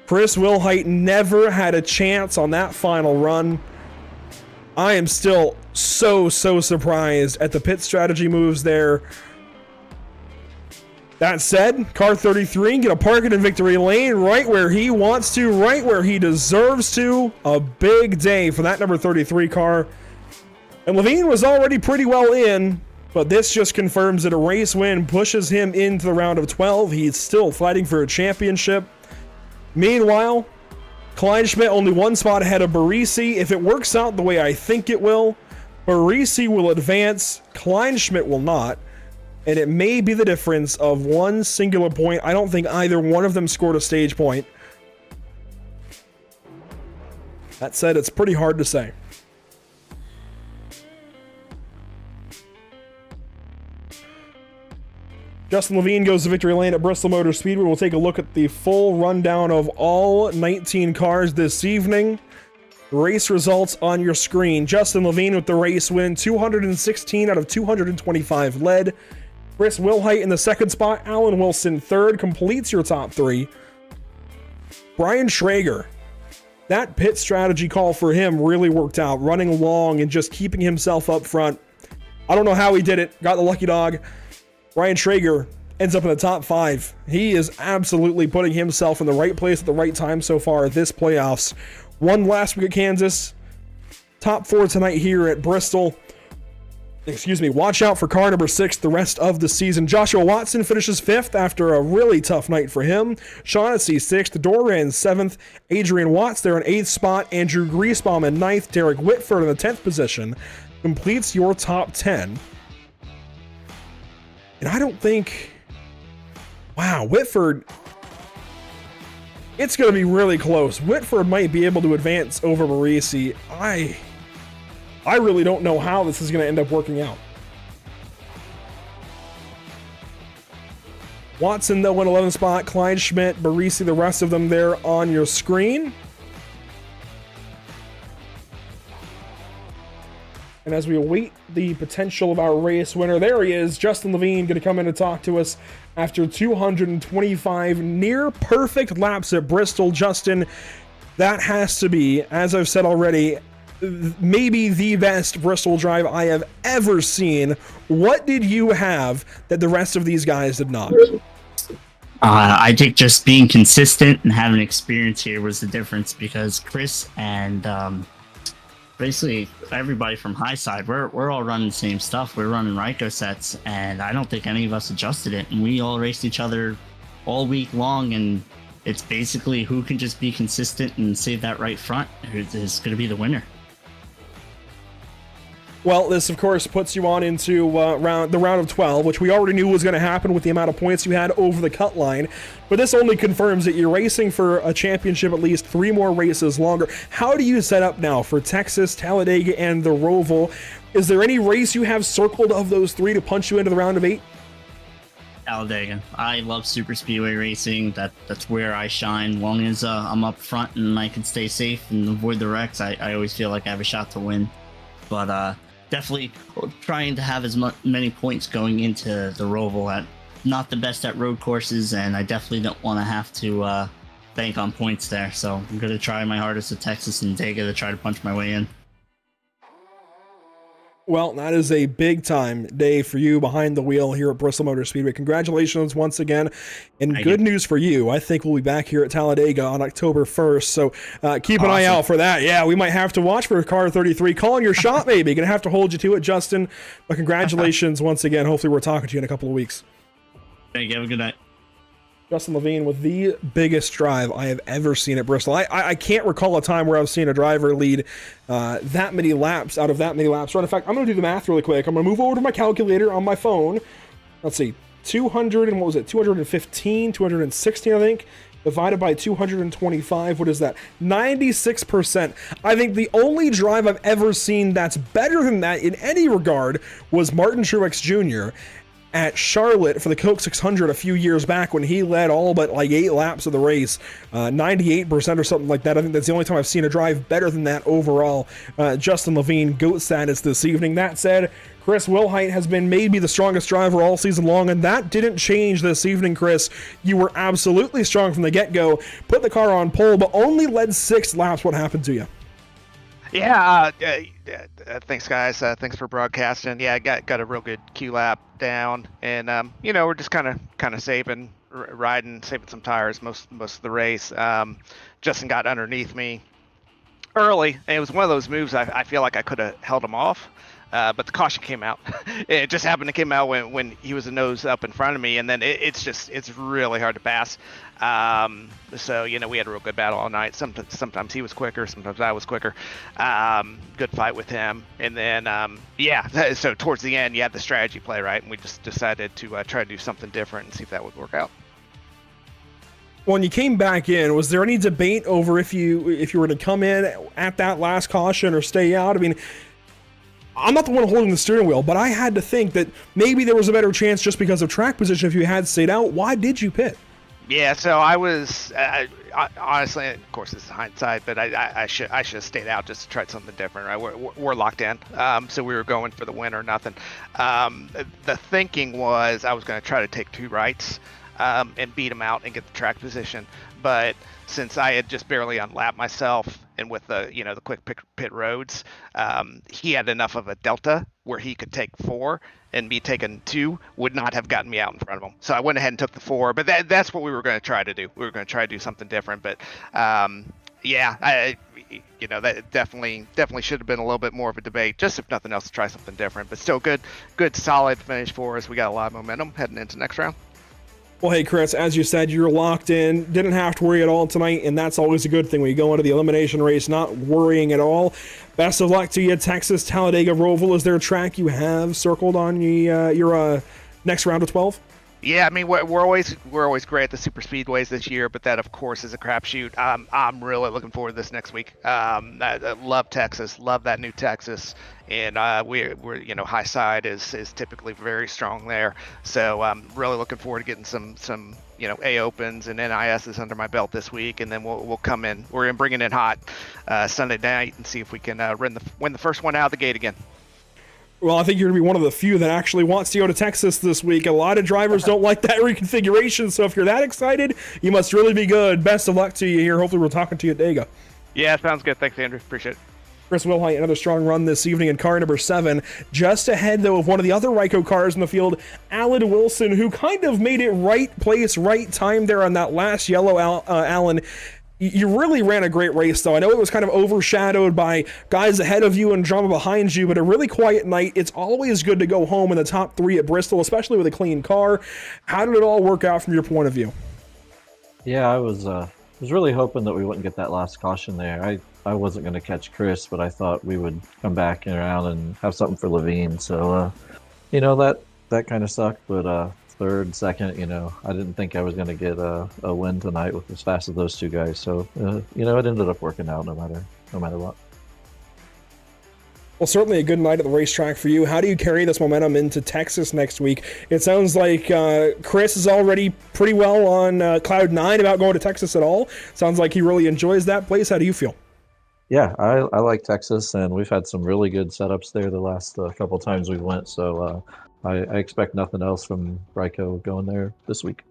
Chris Wilhite never had a chance on that final run. I am still so surprised at the pit strategy moves there. That said, car 33 gonna park it in victory lane right where he wants to, right where he deserves to. A big day for that number 33 car. And Levine was already pretty well in, but this just confirms that a race win pushes him into the round of 12. He's still fighting for a championship. Meanwhile, Kleinschmidt only one spot ahead of Barisi. If it works out the way I think it will, Barisi will advance, Kleinschmidt will not, and it may be the difference of one singular point. I don't think either one of them scored a stage point. That said, it's pretty hard to say. Justin Levine goes to victory lane at Bristol Motor Speedway. We'll take a look at the full rundown of all 19 cars this evening. Race results on your screen. Justin Levine with the race win, 216 out of 225 led. Chris Wilhite in the second spot. Alan Wilson third, completes your top three. Brian Traeger, that pit strategy call for him really worked out, running long and just keeping himself up front. I don't know how he did it, got the lucky dog. Brian Traeger ends up in the top five. He is absolutely putting himself in the right place at the right time so far this playoffs. Won last week at Kansas. Top four tonight here at Bristol. Watch out for car number 6 the rest of the season. Joshua Watson finishes 5th after a really tough night for him. Shaughnessy 6th. Doran 7th. Adrian Watts there in 8th spot. Andrew Griesbaum in 9th. Derek Whitford in the 10th position. Completes your top 10. And I don't think... Wow, Whitford... It's going to be really close. Whitford might be able to advance over Barisi. I really don't know how this is going to end up working out. Watson, though, in 11th spot. Clyde Schmidt, Barisi, the rest of them there on your screen. And as we await the potential of our race winner, there he is, Justin Levine, going to come in and talk to us after 225 near perfect laps at Bristol. Justin, that has to be, as I've said already, maybe the best Bristol drive I have ever seen. What did you have that the rest of these guys did not? I think just being consistent and having experience here was the difference, because Chris and basically everybody from high side, we're all running the same stuff. We're running Ryko sets, and I don't think any of us adjusted it, and we all raced each other all week long, and it's basically who can just be consistent and save that right front is going to be the winner. Well, this, of course, puts you on into the round of 12, which we already knew was going to happen with the amount of points you had over the cut line. But this only confirms that you're racing for a championship at least 3 more races longer. How do you set up now for Texas, Talladega, and the Roval? Is there any race you have circled of those 3 to punch you into the round of 8? Talladega. I love super speedway racing. That's where I shine. Long as I'm up front and I can stay safe and avoid the wrecks, I always feel like I have a shot to win. But definitely trying to have as many points going into the Roval. Not the best at road courses, and I definitely don't want to have to bank on points there. So I'm going to try my hardest at Texas and Dega to try to punch my way in. Well, that is a big-time day for you behind the wheel here at Bristol Motor Speedway. Congratulations once again, and good news for you. I think we'll be back here at Talladega on October 1st, so keep an eye out for that. Yeah, we might have to watch for car 33. Calling your shot, maybe. Going to have to hold you to it, Justin. But congratulations once again. Hopefully we're talking to you in a couple of weeks. Thank you. Have a good night. Justin Levine with the biggest drive I have ever seen at Bristol. I can't recall a time where I've seen a driver lead that many laps out of that many laps. Right, in fact, I'm going to do the math really quick. I'm going to move over to my calculator on my phone. Let's see, 200 and what was it? 215, 216, I think, divided by 225. What is that? 96%. I think the only drive I've ever seen that's better than that in any regard was Martin Truex Jr. at Charlotte for the Coke 600 a few years back when he led all but like 8 laps of the race, 98% or something like that. I think that's the only time I've seen a drive better than that overall. Justin Levine, GOAT status this evening. That said, Chris Wilhite has been maybe the strongest driver all season long, and that didn't change this evening, Chris. You were absolutely strong from the get-go, put the car on pole, but only led 6 laps. What happened to you? Yeah, thanks guys. Thanks for broadcasting. Yeah, I got a real good Q lap down, and we're just kind of saving some tires most of the race. Justin got underneath me early, and it was one of those moves I feel like I could have held him off. But the caution came out. It just happened to come out when he was a nose up in front of me, and then it's really hard to pass. So we had a real good battle all night. Sometimes he was quicker, sometimes I was quicker. Good fight with him, and then so towards the end you had the strategy play, right, and we just decided to try to do something different and see if that would work out. When you came back in, was there any debate over if you were to come in at that last caution or stay out? I mean, I'm not the one holding the steering wheel, but I had to think that maybe there was a better chance just because of track position if you had stayed out. Why did you pit? Yeah, so I was honestly, of course, this is hindsight, but I should have stayed out just to try something different. Right, we're locked in, so we were going for the win or nothing. The thinking was I was going to try to take 2 rights and beat him out and get the track position, but since I had just barely unlapped myself, and with the quick pit roads, he had enough of a delta where he could take 4, and me taking 2 would not have gotten me out in front of him. So I went ahead and took the 4, but that's what we were going to try to do. We were going to try to do something different, but that definitely should have been a little bit more of a debate, just if nothing else to try something different. But still good solid finish for us. We got a lot of momentum heading into next round. Well, hey, Chris, as you said, you're locked in. Didn't have to worry at all tonight, and that's always a good thing when you go into the elimination race, not worrying at all. Best of luck to you, Texas, Talladega, Roval. Is there a track you have circled on your next round of 12? Yeah, I mean we're always great at the super speedways this year, but that of course is a crapshoot. I'm really looking forward to this next week. I love Texas, love that new Texas, and we're high side is typically very strong there. So I'm really looking forward to getting some A opens and NISs under my belt this week, and then we'll come in. We're gonna bring it in hot Sunday night and see if we can win the first one out of the gate again. Well, I think you're going to be one of the few that actually wants to go to Texas this week. A lot of drivers don't like that reconfiguration, so if you're that excited, you must really be good. Best of luck to you here. Hopefully we're talking to you at Dega. Yeah, sounds good. Thanks, Andrew. Appreciate it. Chris Wilhite, another strong run this evening in car number 7. Just ahead, though, of one of the other Ryko cars in the field, Alan Wilson, who kind of made it right place, right time there on that last yellow. Alan, you really ran a great race, though. I know it was kind of overshadowed by guys ahead of you and drama behind you, but a really quiet night. It's always good to go home in the top 3 at Bristol, especially with a clean car. How did it all work out from your point of view? Yeah, I was really hoping that we wouldn't get that last caution there. I wasn't going to catch Chris, but I thought we would come back around and have something for Levine. So, that kind of sucked, but third, second, I didn't think I was going to get a win tonight with as fast as those two guys. So, it ended up working out no matter what. Well, certainly a good night at the racetrack for you. How do you carry this momentum into Texas next week? It sounds like Chris is already pretty well on cloud 9 about going to Texas at all. Sounds like he really enjoys that place. How do you feel? Yeah, I like Texas, and we've had some really good setups there the last couple times we went. So I expect nothing else from Ryko going there this week.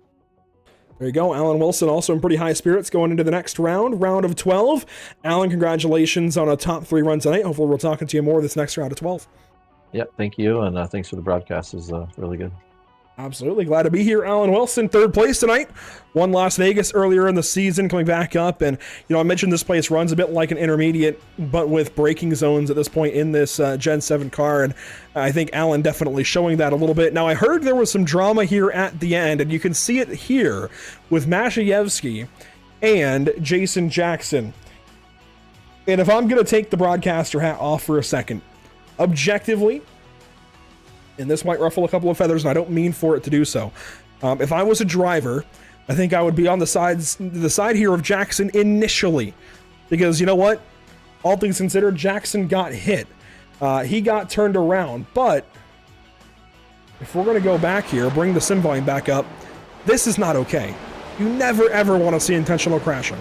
There you go. Alan Wilson also in pretty high spirits going into the next round of 12. Alan, congratulations on a top 3 run tonight. Hopefully we're talking to you more this next round of 12. Yeah, thank you, and thanks for the broadcast. It was really good. Absolutely. Glad to be here. Alan Wilson, 3rd place tonight. Won Las Vegas earlier in the season, coming back up. And, I mentioned this place runs a bit like an intermediate, but with braking zones at this point in this Gen 7 car. And I think Alan definitely showing that a little bit. Now, I heard there was some drama here at the end, and you can see it here with Mashayevsky and Jason Jackson. And if I'm going to take the broadcaster hat off for a second, objectively, and this might ruffle a couple of feathers, and I don't mean for it to do so. If I was a driver, I think I would be on the side here of Jackson initially. Because you know what? All things considered, Jackson got hit. He got turned around. But if we're going to go back here, bring the sim volume back up, this is not okay. You never, ever want to see intentional crashing.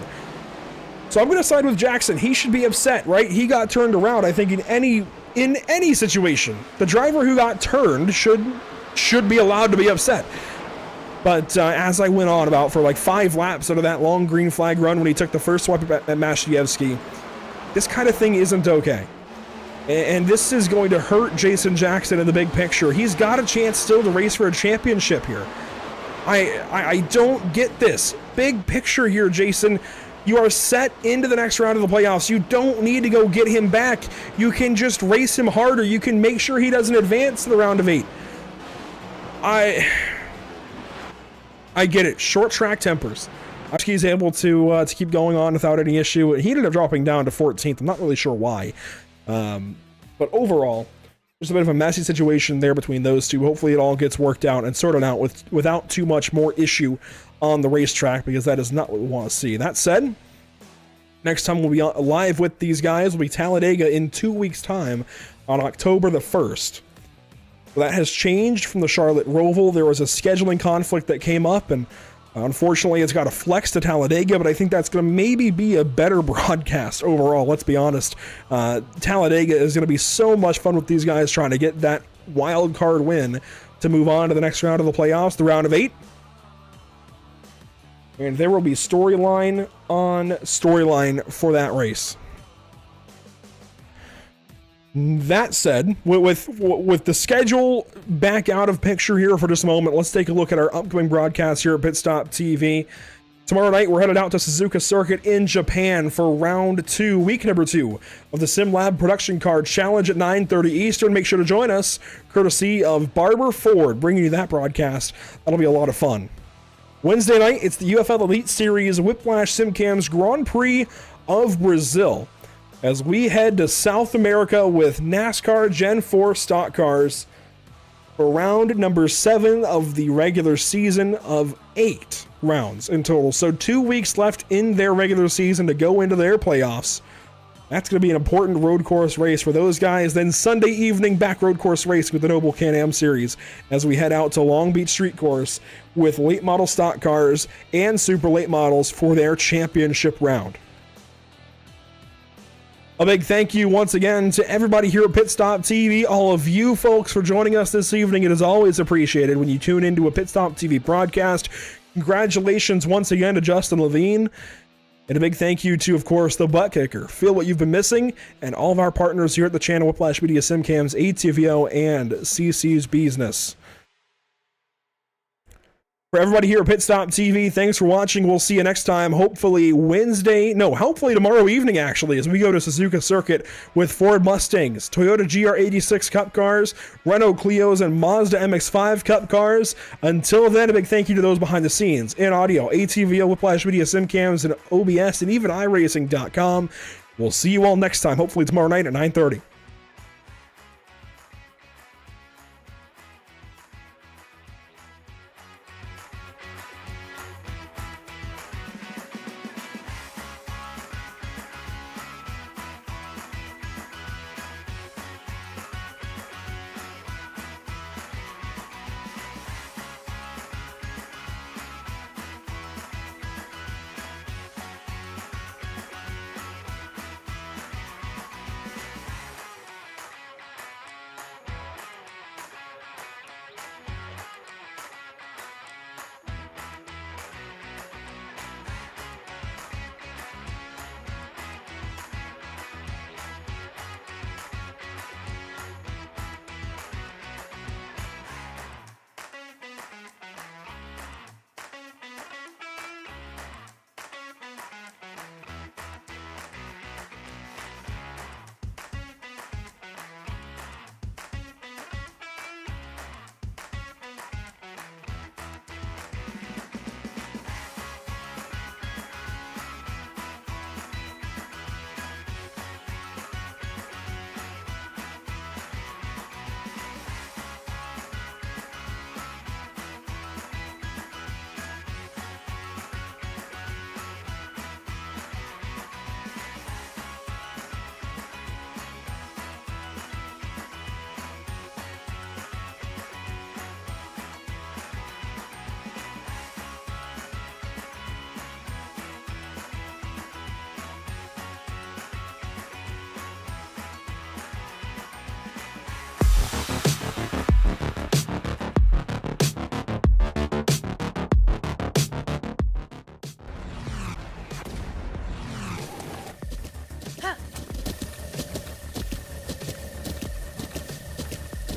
So I'm going to side with Jackson. He should be upset, right? He got turned around. I think in any situation, the driver who got turned should be allowed to be upset. But as I went on about for like 5 laps out of that long green flag run when he took the first swipe at Mashayevsky, this kind of thing isn't okay. And this is going to hurt Jason Jackson in the big picture. He's got a chance still to race for a championship here. I don't get this. Big picture here, Jason. You are set into the next round of the playoffs. You don't need to go get him back. You can just race him harder. You can make sure he doesn't advance to the round of 8. I get it. Short track tempers. He's able to keep going on without any issue. He ended up dropping down to 14th. I'm not really sure why. But overall, there's a bit of a messy situation there between those two. Hopefully it all gets worked out and sorted out without too much more issue on the racetrack, because that is not what we want to see. That said, next time we'll be live with these guys will be Talladega in 2 weeks' time on October the 1st. That has changed from the Charlotte Roval. There was a scheduling conflict that came up, and unfortunately it's got to flex to Talladega, but I think that's going to maybe be a better broadcast overall, let's be honest. Talladega is going to be so much fun with these guys trying to get that wild card win to move on to the next round of the playoffs, the round of 8. And there will be storyline on storyline for that race. That said, with the schedule back out of picture here for just a moment, let's take a look at our upcoming broadcast here at Pit Stop TV. Tomorrow night, we're headed out to Suzuka Circuit in Japan for round 2, week number 2 of the SimLab Production Car Challenge at 9:30 Eastern. Make sure to join us, courtesy of Barber Ford, bringing you that broadcast. That'll be a lot of fun. Wednesday night, it's the UFL Elite Series Whiplash SimCams Grand Prix of Brazil, as we head to South America with NASCAR Gen 4 stock cars. for round number 7 of the regular season of 8 rounds in total. So 2 weeks left in their regular season to go into their playoffs. That's going to be an important road course race for those guys. Then Sunday evening, back road course race with the Noble Can-Am Series as we head out to Long Beach Street Course with late model stock cars and super late models for their championship round. A big thank you once again to everybody here at Pit Stop TV, all of you folks for joining us this evening. It is always appreciated when you tune into a Pit Stop TV broadcast. Congratulations once again to Justin Levine. And a big thank you to, of course, the Buttkicker, Feel What You've Been Missing, and all of our partners here at the channel, Whiplash Media, SimCams, ATVO, and CC's Business. For everybody here at Pit Stop TV, thanks for watching. We'll see you next time, hopefully tomorrow evening, actually, as we go to Suzuka Circuit with Ford Mustangs, Toyota GR86 Cup cars, Renault Clios, and Mazda MX-5 Cup cars. Until then, a big thank you to those behind the scenes in audio, ATVO, Whiplash Media, SimCams, and OBS, and even iRacing.com. We'll see you all next time, hopefully tomorrow night at 9:30.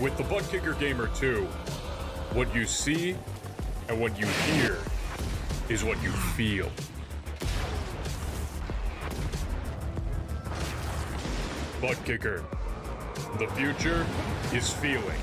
With the Buttkicker Gamer 2, what you see and what you hear is what you feel. Buttkicker, the future is feeling.